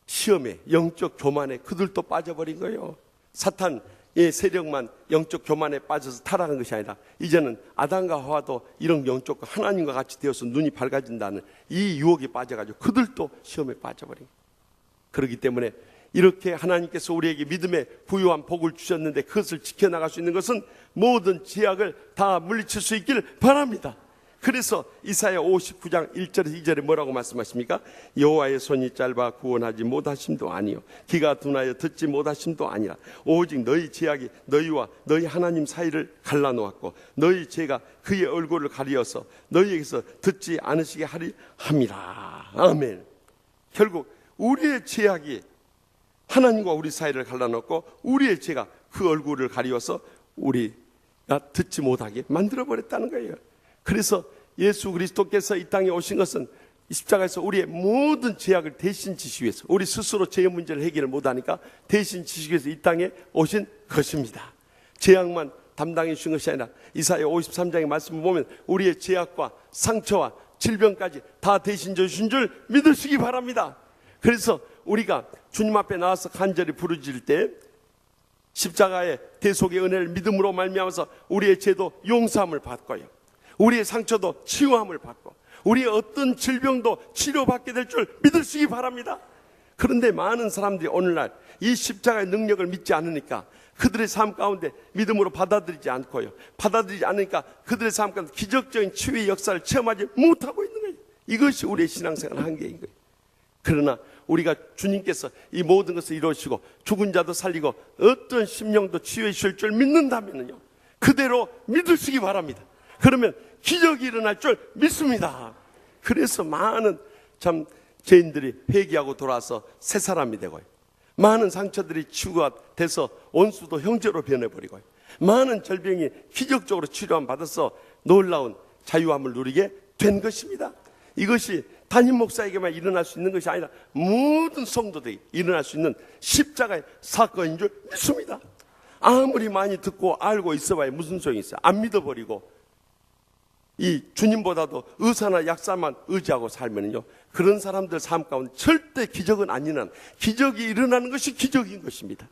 시험에, 영적 교만에 그들도 빠져버린 거예요. 사탄의 세력만 영적 교만에 빠져서 타락한 것이 아니라 이제는 아담과 하와도 이런 영적과 하나님과 같이 되어서 눈이 밝아진다는 이 유혹에 빠져가지고 그들도 시험에 빠져버린 거예요. 그렇기 때문에 이렇게 하나님께서 우리에게 믿음의 부유한 복을 주셨는데 그것을 지켜나갈 수 있는 것은 모든 제약을 다 물리칠 수 있길 바랍니다. 그래서 이사야 59장 1절에서 2절에 뭐라고 말씀하십니까? 여호와의 손이 짧아 구원하지 못하심도 아니요 귀가 둔하여 듣지 못하심도 아니라 오직 너희 제약이 너희와 너희 하나님 사이를 갈라놓았고 너희 죄가 그의 얼굴을 가리어서 너희에게서 듣지 않으시게 하리 함이라. 아멘. 결국 우리의 제약이 하나님과 우리 사이를 갈라놓고 우리의 죄가 그 얼굴을 가리워서 우리가 듣지 못하게 만들어버렸다는 거예요. 그래서 예수 그리스도께서 이 땅에 오신 것은 십자가에서 우리의 모든 죄악을 대신 지시기 위해서, 우리 스스로 죄의 문제를 해결을 못하니까 대신 지시기 위해서 이 땅에 오신 것입니다. 죄악만 담당해 주신 것이 아니라 이사야 53장의 말씀을 보면 우리의 죄악과 상처와 질병까지 다 대신 져주신 줄 믿으시기 바랍니다. 그래서 우리가 주님 앞에 나와서 간절히 부르짖을 때 십자가의 대속의 은혜를 믿음으로 말미암아서 우리의 죄도 용서함을 받고요, 우리의 상처도 치유함을 받고 우리의 어떤 질병도 치료받게 될 줄 믿으시기 바랍니다. 그런데 많은 사람들이 오늘날 이 십자가의 능력을 믿지 않으니까 그들의 삶 가운데 믿음으로 받아들이지 않고요, 받아들이지 않으니까 그들의 삶 가운데 기적적인 치유의 역사를 체험하지 못하고 있는 거예요. 이것이 우리의 신앙생활 한계인 거예요. 그러나 우리가 주님께서 이 모든 것을 이루시고 죽은 자도 살리고 어떤 심령도 치유해 주실 줄 믿는다면요, 그대로 믿으시기 바랍니다. 그러면 기적이 일어날 줄 믿습니다. 그래서 많은 참 죄인들이 회개하고 돌아와서 새 사람이 되고요, 많은 상처들이 치유가 돼서 원수도 형제로 변해버리고요, 많은 절병이 기적적으로 치료함 받아서 놀라운 자유함을 누리게 된 것입니다. 이것이 담임 목사에게만 일어날 수 있는 것이 아니라 모든 성도들이 일어날 수 있는 십자가의 사건인 줄 믿습니다. 아무리 많이 듣고 알고 있어봐야 무슨 소용이 있어요. 안 믿어버리고 이 주님보다도 의사나 약사만 의지하고 살면요, 그런 사람들 삶 가운데 절대 기적은 안 일어나는, 기적이 일어나는 것이 기적인 것입니다.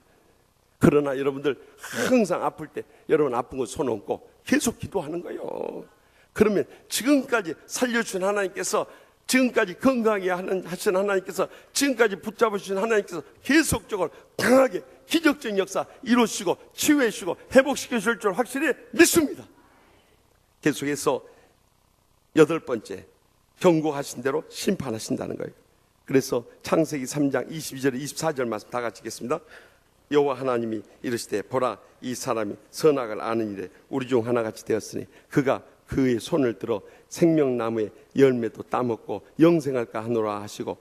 그러나 여러분들 항상 아플 때 여러분 아픈 거 손 얹고 계속 기도하는 거예요. 그러면 지금까지 살려주신 하나님께서, 지금까지 건강하게 하신 하나님께서, 지금까지 붙잡으신 하나님께서 계속적으로 강하게 기적적인 역사 이루시고 치유해 주시고 회복시켜 주실 줄 확실히 믿습니다. 계속해서 8번째, 경고하신 대로 심판하신다는 거예요. 그래서 창세기 3장 22절 24절 말씀 다 같이 읽겠습니다. 여호와 하나님이 이르시되 보라, 이 사람이 선악을 아는 일에 우리 중 하나같이 되었으니 그가 그의 손을 들어 생명나무의 열매도 따먹고 영생할까 하노라 하시고,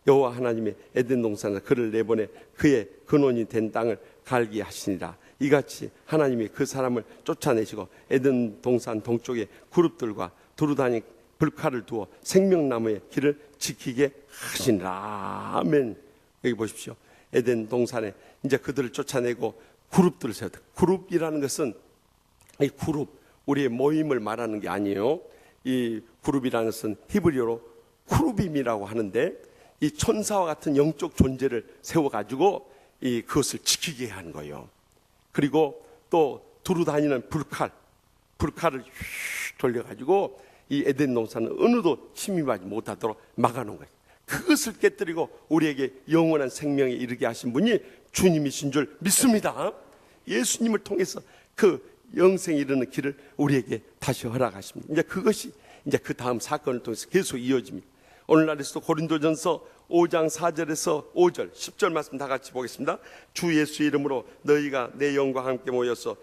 여호와 하나님의 에덴 동산에서 그를 내보내 그의 근원이 된 땅을 갈게 하시니라. 이같이 하나님이 그 사람을 쫓아내시고 에덴 동산 동쪽에 그룹들과 두루다니 불칼을 두어 생명나무의 길을 지키게 하시니라. 아멘. 여기 보십시오. 에덴 동산에 이제 그들을 쫓아내고 그룹들을 세웠다. 그룹이라는 것은 이 그룹, 우리의 모임을 말하는 게 아니에요. 이 그룹이라는 것은 히브리어로 쿠루빔이라고 하는데, 이 천사와 같은 영적 존재를 세워가지고 그것을 지키게 하는 거예요. 그리고 또 두루다니는 불칼을 돌려가지고 이 에덴 동산은 어느도 침입하지 못하도록 막아놓은 거예요. 그것을 깨뜨리고 우리에게 영원한 생명에 이르게 하신 분이 주님이신 줄 믿습니다. 예수님을 통해서 그 영생에 이르는 길을 우리에게 다시 허락하십니다. 이제 그것이 이제 그 다음 사건을 통해서 계속 이어집니다. 오늘날에서도 고린도전서 5장 4절에서 5절 10절 말씀 다 같이 보겠습니다. 주 예수 이름으로 너희가 내 영과 함께 모여서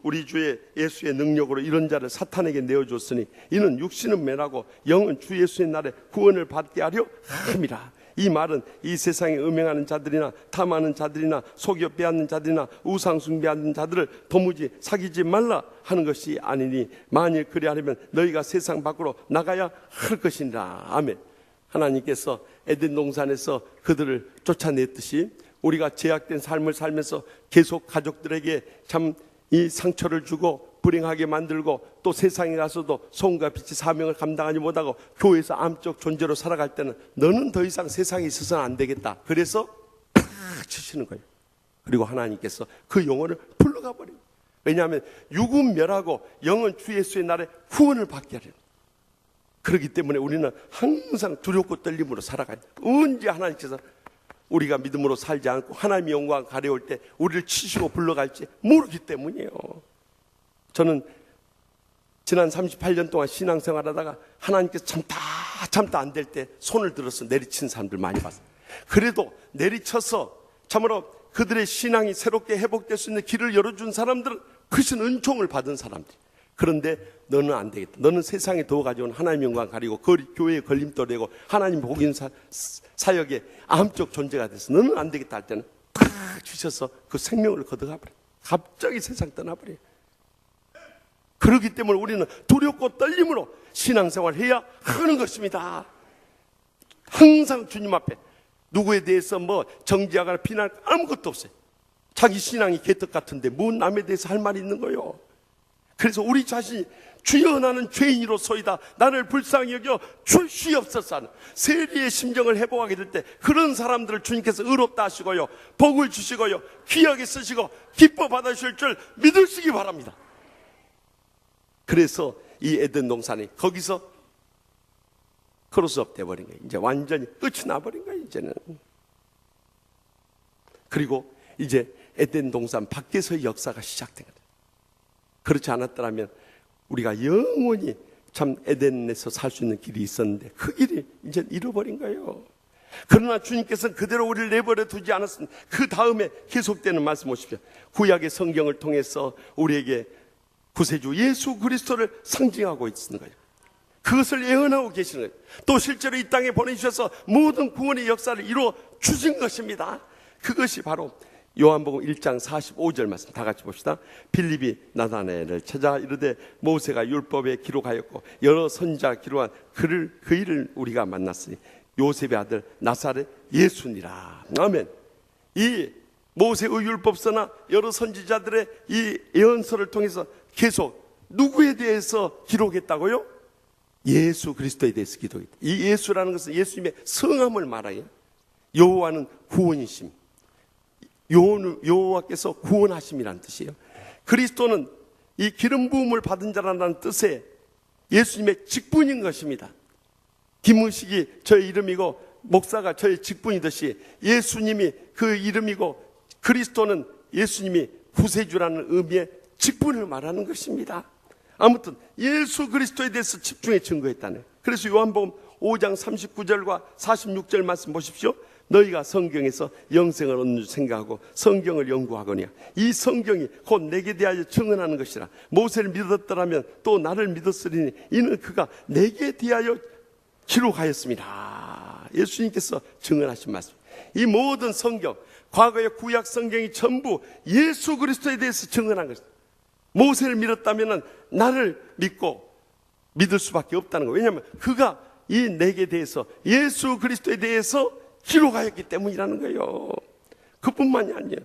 우리 주의 예수의 능력으로 이런 자를 사탄에게 내어줬으니 이는 육신은 매라고 영은 주 예수의 날에 구원을 받게 하려 함이라. 이 말은 이 세상에 음행하는 자들이나 탐하는 자들이나 속여 빼앗는 자들이나 우상 숭배하는 자들을 도무지 사귀지 말라 하는 것이 아니니 만일 그리하려면 너희가 세상 밖으로 나가야 할 것이니라. 아멘. 하나님께서 에덴 동산에서 그들을 쫓아냈듯이 우리가 제약된 삶을 살면서 계속 가족들에게 참 이 상처를 주고 불행하게 만들고 또 세상에 가서도 소금과 빛이 사명을 감당하지 못하고 교회에서 암적 존재로 살아갈 때는 너는 더 이상 세상에 있어서는 안 되겠다. 그래서 팍 치시는 거예요. 그리고 하나님께서 그 영혼을 불러가 버려요. 왜냐하면 육은 멸하고 영은 주 예수의 날에 후원을 받게 하려는. 그렇기 때문에 우리는 항상 두렵고 떨림으로 살아가요. 언제 하나님께서 우리가 믿음으로 살지 않고 하나님의 영광 가려울 때 우리를 치시고 불러갈지 모르기 때문이에요. 저는 지난 38년 동안 신앙생활하다가 하나님께서 참다 안 될 때 손을 들어서 내리친 사람들 많이 봤어요. 그래도 내리쳐서 참으로 그들의 신앙이 새롭게 회복될 수 있는 길을 열어준 사람들은 크신 은총을 받은 사람들. 그런데 너는 안 되겠다. 너는 세상에 더 가져온 하나님의 영광 가리고 교회의 걸림돌이고 하나님 복음 사역의 암적 존재가 돼서 너는 안 되겠다 할 때는 탁 주셔서 그 생명을 걷어가 버려요. 갑자기 세상 떠나버려요. 그렇기 때문에 우리는 두렵고 떨림으로 신앙생활을 해야 하는 것입니다. 항상 주님 앞에 누구에 대해서 뭐 정지하거나 비난할 아무것도 없어요. 자기 신앙이 개떡 같은데 뭔 남에 대해서 할 말이 있는 거예요. 그래서 우리 자신이 주여 나는 죄인으로소이다. 나를 불쌍히 여겨 주시옵소서 하는 세리의 심정을 회복하게 될 때 그런 사람들을 주님께서 의롭다 하시고요. 복을 주시고요. 귀하게 쓰시고 기뻐 받으실 줄 믿으시기 바랍니다. 그래서 이 에덴 동산이 거기서 크로스업 돼버린 거예요. 이제 완전히 끝이 나버린 거예요. 이제는. 그리고 이제 에덴 동산 밖에서의 역사가 시작된 거예요. 그렇지 않았더라면 우리가 영원히 참 에덴에서 살 수 있는 길이 있었는데 그 길이 이제 잃어버린 거예요. 그러나 주님께서는 그대로 우리를 내버려 두지 않았습니다. 그 다음에 계속되는 말씀 보십시오. 구약의 성경을 통해서 우리에게 구세주 예수 그리스도를 상징하고 있는 거예요. 그것을 예언하고 계시는 거예요. 또 실제로 이 땅에 보내주셔서 모든 구원의 역사를 이루어 주신 것입니다. 그것이 바로 요한복음 1장 45절 말씀 다 같이 봅시다. 빌립이 나다나엘을 찾아 이르되 모세가 율법에 기록하였고 여러 선지자 기록한 그 일을 우리가 만났으니 요셉의 아들 나사렛 예수니라. 아멘. 이 모세의 율법서나 여러 선지자들의 이 예언서를 통해서 계속 누구에 대해서 기록했다고요? 예수 그리스도에 대해서 기록했다. 이 예수라는 것은 예수님의 성함을 말해요. 여호와는 구원이심. 여호와께서 구원하심이라는 뜻이에요. 그리스도는 이 기름 부음을 받은 자라는 뜻의 예수님의 직분인 것입니다. 김의식이 저의 이름이고 목사가 저의 직분이듯이 예수님이 그 이름이고 그리스도는 예수님이 구세주라는 의미의 직분을 말하는 것입니다. 아무튼 예수 그리스도에 대해서 집중해 증거했다네. 그래서 요한복음 5장 39절과 46절 말씀 보십시오. 너희가 성경에서 영생을 얻는 줄 생각하고 성경을 연구하거니와 이 성경이 곧 내게 대하여 증언하는 것이라. 모세를 믿었더라면 또 나를 믿었으리니 이는 그가 내게 대하여 기록하였습니다. 예수님께서 증언하신 말씀. 이 모든 성경, 과거의 구약 성경이 전부 예수 그리스도에 대해서 증언한 것입니다. 모세를 믿었다면 나를 믿고 믿을 수밖에 없다는 거예요. 왜냐하면 그가 이 내게 대해서 예수 그리스도에 대해서 기록하였기 때문이라는 거예요. 그뿐만이 아니에요.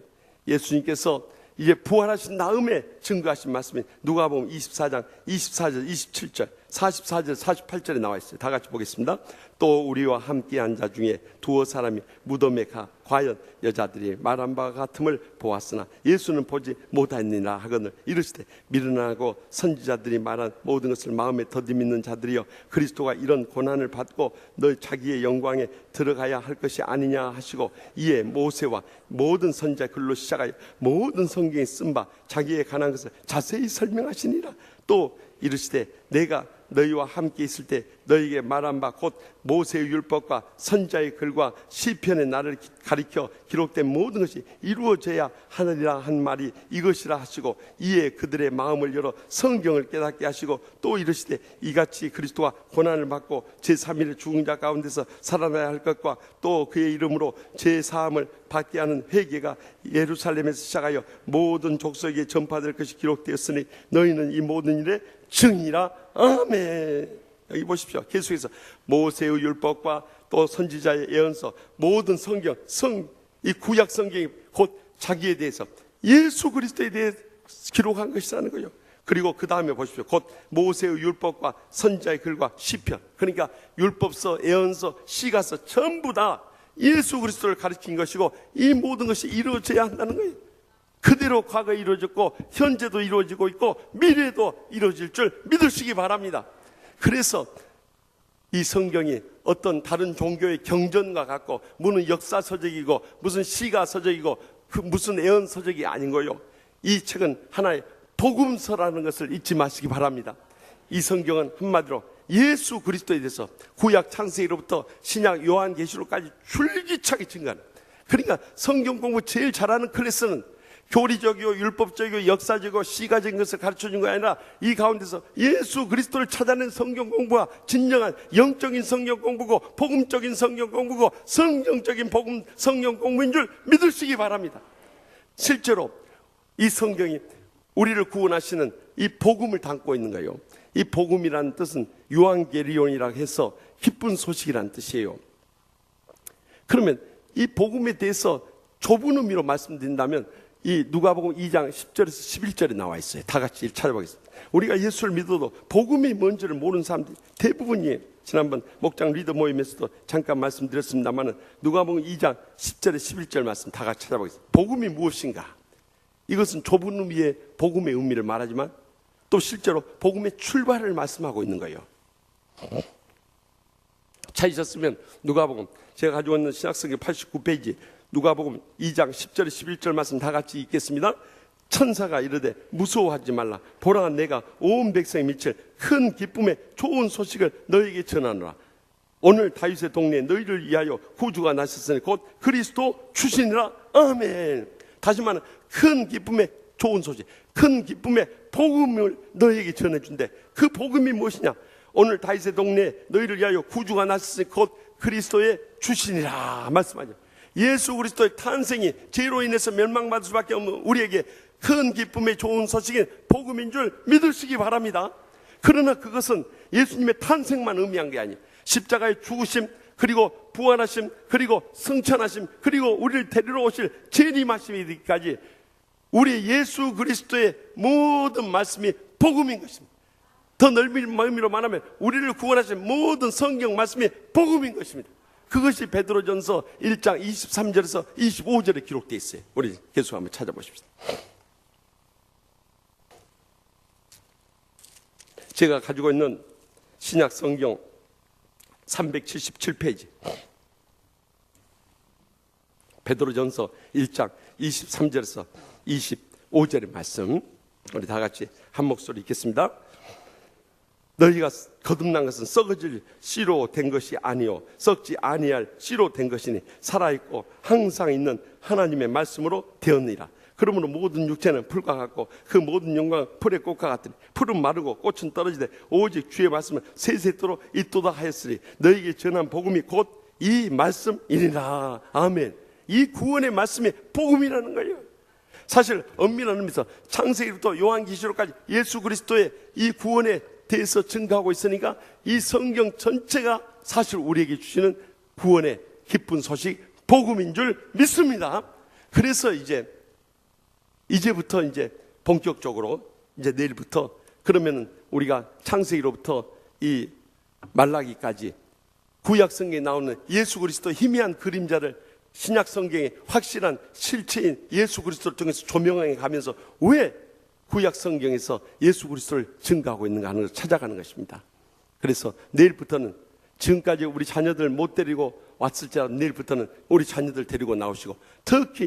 예수님께서 이제 부활하신 다음에 증거하신 말씀이 누가복음 24장 24절 27절 44절 48절에 나와 있어요. 다 같이 보겠습니다. 또 우리와 함께 한 자 중에 두어 사람이 무덤에 가 과연 여자들이 말한 바와 같음을 보았으나 예수는 보지 못하였느니라 하거늘 이르시되 미련하고 선지자들이 말한 모든 것을 마음에 더디 믿는 자들이여 그리스도가 이런 고난을 받고 너 자기의 영광에 들어가야 할 것이 아니냐 하시고 이에 모세와 모든 선지자 글로 시작하여 모든 성경에 쓴 바 자기에 관한 것을 자세히 설명하시니라. 또 이르시되 내가 너희와 함께 있을 때 너희에게 말한 바 곧 모세의 율법과 선지자의 글과 시편의 나를 가리켜 기록된 모든 것이 이루어져야 하느니라 한 말이 이것이라 하시고 이에 그들의 마음을 열어 성경을 깨닫게 하시고 또 이르시되 이같이 그리스도가 고난을 받고 제3일에 죽은 자 가운데서 살아나야 할 것과 또 그의 이름으로 제사함을 받게 하는 회개가 예루살렘에서 시작하여 모든 족속에게 전파될 것이 기록되었으니 너희는 이 모든 일의 증이라. 아멘. 여기 보십시오. 계속해서 모세의 율법과 또 선지자의 예언서 모든 성경 이 구약 성경이 곧 자기에 대해서 예수 그리스도에 대해 기록한 것이라는 거예요. 그리고 그 다음에 보십시오. 곧 모세의 율법과 선지자의 글과 시편, 그러니까 율법서, 예언서, 시가서 전부 다 예수 그리스도를 가르친 것이고 이 모든 것이 이루어져야 한다는 거예요. 그대로 과거에 이루어졌고 현재도 이루어지고 있고 미래도 이루어질 줄 믿으시기 바랍니다. 그래서 이 성경이 어떤 다른 종교의 경전과 같고 무슨 역사서적이고 무슨 시가서적이고 무슨 예언서적이 아닌 거요. 이 책은 하나의 복음서라는 것을 잊지 마시기 바랍니다. 이 성경은 한마디로 예수 그리스도에 대해서 구약 창세기로부터 신약 요한계시록까지 줄기차게 증거하는, 그러니까 성경 공부 제일 잘하는 클래스는 교리적이고 율법적이고 역사적이고 시가적인 것을 가르쳐준 게 아니라 이 가운데서 예수 그리스도를 찾아낸 성경 공부와 진정한 영적인 성경 공부고 복음적인 성경 공부고 성경적인 복음 성경 공부인 줄 믿으시기 바랍니다. 실제로 이 성경이 우리를 구원하시는 이 복음을 담고 있는 거예요. 이 복음이라는 뜻은 유앙게리온이라고 해서 기쁜 소식이라는 뜻이에요. 그러면 이 복음에 대해서 좁은 의미로 말씀드린다면 이 누가복음 2장 10절에서 11절에 나와 있어요. 다 같이 찾아보겠습니다. 우리가 예수를 믿어도 복음이 뭔지를 모르는 사람들이 대부분이에요. 지난번 목장 리더 모임에서도 잠깐 말씀드렸습니다만 누가복음 2장 10절에 11절 말씀 다 같이 찾아보겠습니다. 복음이 무엇인가? 이것은 좁은 의미의 복음의 의미를 말하지만 또 실제로 복음의 출발을 말씀하고 있는 거예요. 찾으셨으면 누가복음, 제가 가지고 있는 신약성경 89페이지 누가복음 2장 10절에 11절 말씀 다 같이 읽겠습니다. 천사가 이르되 무서워하지 말라. 보라, 내가 온 백성에 미칠 큰 기쁨의 좋은 소식을 너희에게 전하노라. 오늘 다윗의 동네에 너희를 위하여 구주가 나셨으니 곧 그리스도 주시니라. 아멘. 다시 말하면 큰 기쁨의 좋은 소식, 큰 기쁨의 복음을 너희에게 전해준대. 그 복음이 무엇이냐? 오늘 다윗의 동네에 너희를 위하여 구주가 나셨으니 곧 그리스도의 주시니라 말씀하죠. 예수 그리스도의 탄생이 죄로 인해서 멸망받을 수밖에 없는 우리에게 큰 기쁨의 좋은 소식인 복음인 줄 믿으시기 바랍니다. 그러나 그것은 예수님의 탄생만 의미한 게 아니에요. 십자가의 죽으심, 그리고 부활하심, 그리고 승천하심, 그리고 우리를 데리러 오실 재림하심에 이르기까지 우리 예수 그리스도의 모든 말씀이 복음인 것입니다. 더 넓은 의미로 말하면 우리를 구원하신 모든 성경 말씀이 복음인 것입니다. 그것이 베드로전서 1장 23절에서 25절에 기록되어 있어요. 우리 계속 한번 찾아보십시오. 제가 가지고 있는 신약 성경 377페이지 베드로전서 1장 23절에서 25절의 말씀, 우리 다 같이 한 목소리 읽겠습니다. 너희가 거듭난 것은 썩어질 씨로 된 것이 아니요 썩지 아니할 씨로 된 것이니 살아있고 항상 있는 하나님의 말씀으로 되었느니라. 그러므로 모든 육체는 풀과 같고 그 모든 영광은 풀의 꽃과 같으니 풀은 마르고 꽃은 떨어지되 오직 주의 말씀은 세세토록 있도다 하였으니 너희에게 전한 복음이 곧 이 말씀이니라. 아멘. 이 구원의 말씀이 복음이라는 거예요. 사실 엄밀한 의미에서 창세기부터 요한계시록까지 예수 그리스도의 이 구원에 대해서 증거하고 있으니까 이 성경 전체가 사실 우리에게 주시는 구원의 기쁜 소식 복음인 줄 믿습니다. 그래서 이제부터 본격적으로 내일부터 그러면은 우리가 창세기로부터 이 말라기까지 구약 성경에 나오는 예수 그리스도 희미한 그림자를 신약 성경의 확실한 실체인 예수 그리스도를 통해서 조명해 가면서 왜 구약 성경에서 예수 그리스도를 증거하고 있는가 하는 것을 찾아가는 것입니다. 그래서 내일부터는 지금까지 우리 자녀들 못 데리고 왔을지라도 내일부터는 우리 자녀들 데리고 나오시고 특히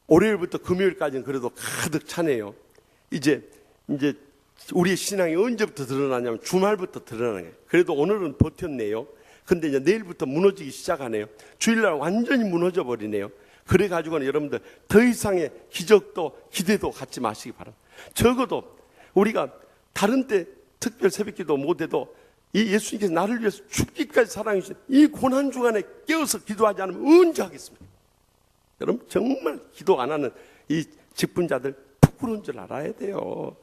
월요일부터 금요일까지는 그래도 가득 차네요. 이제 우리의 신앙이 언제부터 드러나냐면 주말부터 드러나는 거예요. 그래도 오늘은 버텼네요. 근데 이제 내일부터 무너지기 시작하네요. 주일날 완전히 무너져 버리네요. 그래가지고는 여러분들 더 이상의 기적도 기대도 갖지 마시기 바랍니다. 적어도 우리가 다른 때 특별 새벽기도 못해도 이 예수님께서 나를 위해서 죽기까지 사랑해 주신 이 고난주간에 깨어서 기도하지 않으면 언제 하겠습니까? 여러분 정말 기도 안 하는 이 직분자들 부끄러운 줄 알아야 돼요.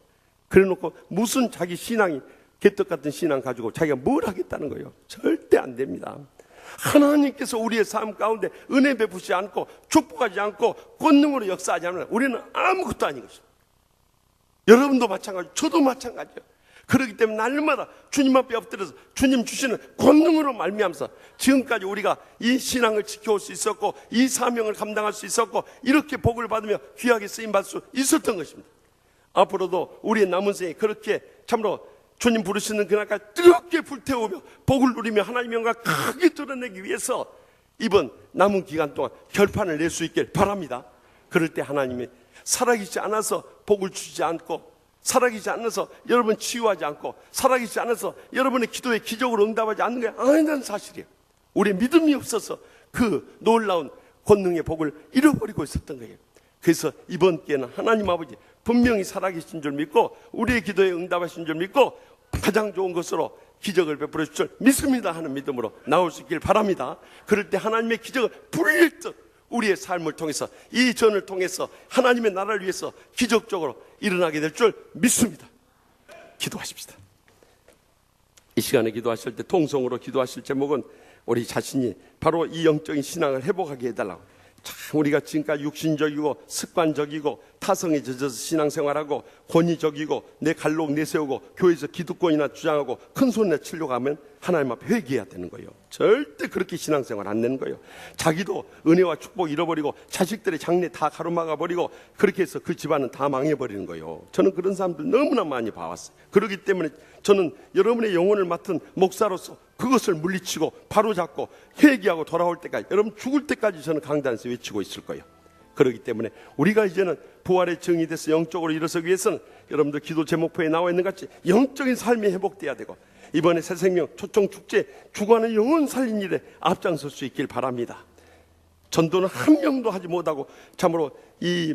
그래놓고 무슨 자기 신앙이 개떡 같은 신앙 가지고 자기가 뭘 하겠다는 거예요. 절대 안 됩니다. 하나님께서 우리의 삶 가운데 은혜 베푸지 않고 축복하지 않고 권능으로 역사하지 않으면 우리는 아무것도 아닌 것입니다. 여러분도 마찬가지고 저도 마찬가지예요. 그렇기 때문에 날마다 주님 앞에 엎드려서 주님 주시는 권능으로 말미암아서 지금까지 우리가 이 신앙을 지켜올 수 있었고 이 사명을 감당할 수 있었고 이렇게 복을 받으며 귀하게 쓰임받을 수 있었던 것입니다. 앞으로도 우리의 남은 생에 그렇게 참으로 주님 부르시는 그날까지 뜨겁게 불태우며 복을 누리며 하나님의 영광을 크게 드러내기 위해서 이번 남은 기간 동안 결판을 낼 수 있길 바랍니다. 그럴 때 하나님이 살아계시지 않아서 복을 주지 않고, 살아계시지 않아서 여러분 치유하지 않고, 살아계시지 않아서 여러분의 기도에 기적으로 응답하지 않는 게 아니라는 사실이에요. 우리의 믿음이 없어서 그 놀라운 권능의 복을 잃어버리고 있었던 거예요. 그래서 이번 기회는 하나님 아버지 분명히 살아계신 줄 믿고 우리의 기도에 응답하신 줄 믿고 가장 좋은 것으로 기적을 베풀어 주실 줄 믿습니다 하는 믿음으로 나올 수 있길 바랍니다. 그럴 때 하나님의 기적을 불릴 듯 우리의 삶을 통해서, 이 전을 통해서 하나님의 나라를 위해서 기적적으로 일어나게 될 줄 믿습니다. 기도하십시다. 이 시간에 기도하실 때 통성으로 기도하실 제목은 우리 자신이 바로 이 영적인 신앙을 회복하게 해달라고. 참 우리가 지금까지 육신적이고 습관적이고 타성에 젖어서 신앙생활하고 권위적이고 내 갈록 내세우고 교회에서 기득권이나 주장하고 큰 소리나 치려고 하면 하나님 앞에 회개해야 되는 거예요. 절대 그렇게 신앙생활 안 되는 거예요. 자기도 은혜와 축복 잃어버리고 자식들의 장래 다 가로막아 버리고 그렇게 해서 그 집안은 다 망해버리는 거예요. 저는 그런 사람들 너무나 많이 봐왔어요. 그렇기 때문에 저는 여러분의 영혼을 맡은 목사로서 그것을 물리치고 바로잡고 회개하고 돌아올 때까지, 여러분 죽을 때까지 저는 강단에서 외치고 있을 거예요. 그렇기 때문에 우리가 이제는 부활의 증이 돼서 영적으로 일어서기 위해서는 여러분들 기도 제목표에 나와 있는 같이 영적인 삶이 회복돼야 되고, 이번에 새생명 초청축제 주관의 영혼 살린 일에 앞장설 수 있길 바랍니다. 전도는 한 명도 하지 못하고 참으로 이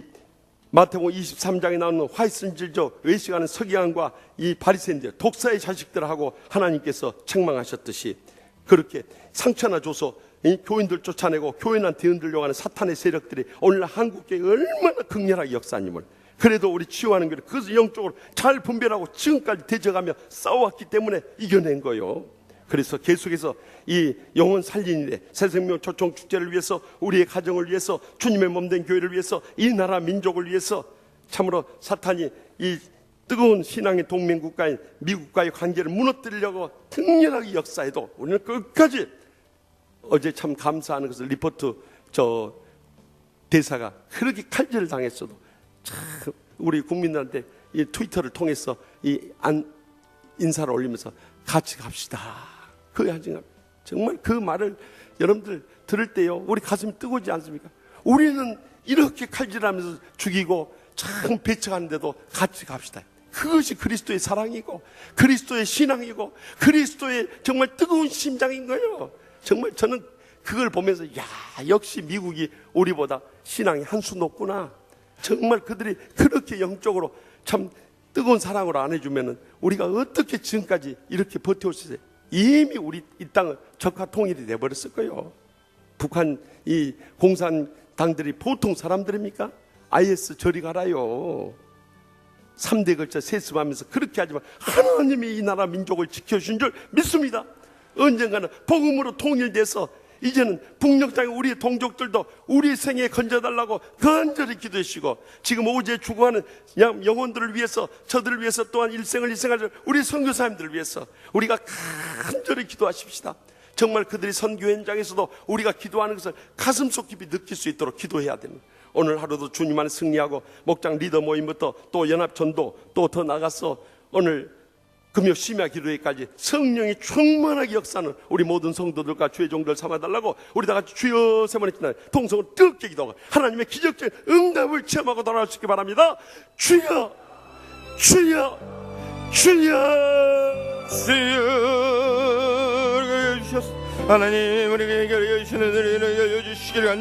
마태복음 23장에 나오는 화이슨질적 외식하는 서기관과 이 바리새인들 독사의 자식들하고 하나님께서 책망하셨듯이 그렇게 상처나 줘서 이 교인들 쫓아내고 교인한테 흔들려고 하는 사탄의 세력들이 오늘날 한국교회에 얼마나 극렬하게 역사님을, 그래도 우리 치유하는 교회 그것을 영적으로 잘 분별하고 지금까지 대적하며 싸워왔기 때문에 이겨낸 거예요. 그래서 계속해서 이 영혼 살린 일에 새생명 초청 축제를 위해서, 우리의 가정을 위해서, 주님의 몸된 교회를 위해서, 이 나라 민족을 위해서 참으로 사탄이 이 뜨거운 신앙의 동맹국가인 미국과의 관계를 무너뜨리려고 특별하게 역사해도 우리는 끝까지, 어제 참 감사하는 것을 리포트 대사가 그렇게 칼질을 당했어도 참 우리 국민들한테 이 트위터를 통해서 인사를 올리면서 같이 갑시다. 정말 그 말을 여러분들 들을 때요, 우리 가슴이 뜨거우지 않습니까? 우리는 이렇게 칼질하면서 죽이고 참 배척하는데도 같이 갑시다. 그것이 그리스도의 사랑이고 그리스도의 신앙이고 그리스도의 정말 뜨거운 심장인 거예요. 정말 저는 그걸 보면서 역시 미국이 우리보다 신앙이 한 수 높구나. 정말 그들이 그렇게 영적으로 참 뜨거운 사랑으로 안 해주면은 우리가 어떻게 지금까지 이렇게 버텨올 수 있어요? 이미 우리 이 땅은 적화 통일이 돼버렸을 거예요. 북한 이 공산당들이 보통 사람들입니까? IS 저리 가라요. 3대 걸쳐 세습하면서 그렇게 하지만 하나님이 이 나라 민족을 지켜주신 줄 믿습니다. 언젠가는 복음으로 통일돼서 이제는 북녘 땅에 우리의 동족들도 우리 생에 건져달라고 간절히 기도하시고, 지금 오제 죽어가는 영혼들을 위해서, 저들을 위해서, 또한 일생을 희생할 우리 선교사님들을 위해서 우리가 간절히 기도하십시다. 정말 그들이 선교 현장에서도 우리가 기도하는 것을 가슴속 깊이 느낄 수 있도록 기도해야 됩니다. 오늘 하루도 주님 안에 승리하고 목장 리더 모임부터 또 연합전도 또 더 나가서 오늘 금요 심야 기도회까지 성령이 충만하게 역사하는 우리 모든 성도들과 주의 종들 삼아달라고 우리 다 같이 주여 세 번의 기도, 통성으로 뜨겁게 기도하고 하나님의 기적적인 응답을 체험하고 돌아올 수 있기 바랍니다. 주여 주여 주여
주여 하나님 우리에게 열려 주시는 은혜를 열려주시기를 간절히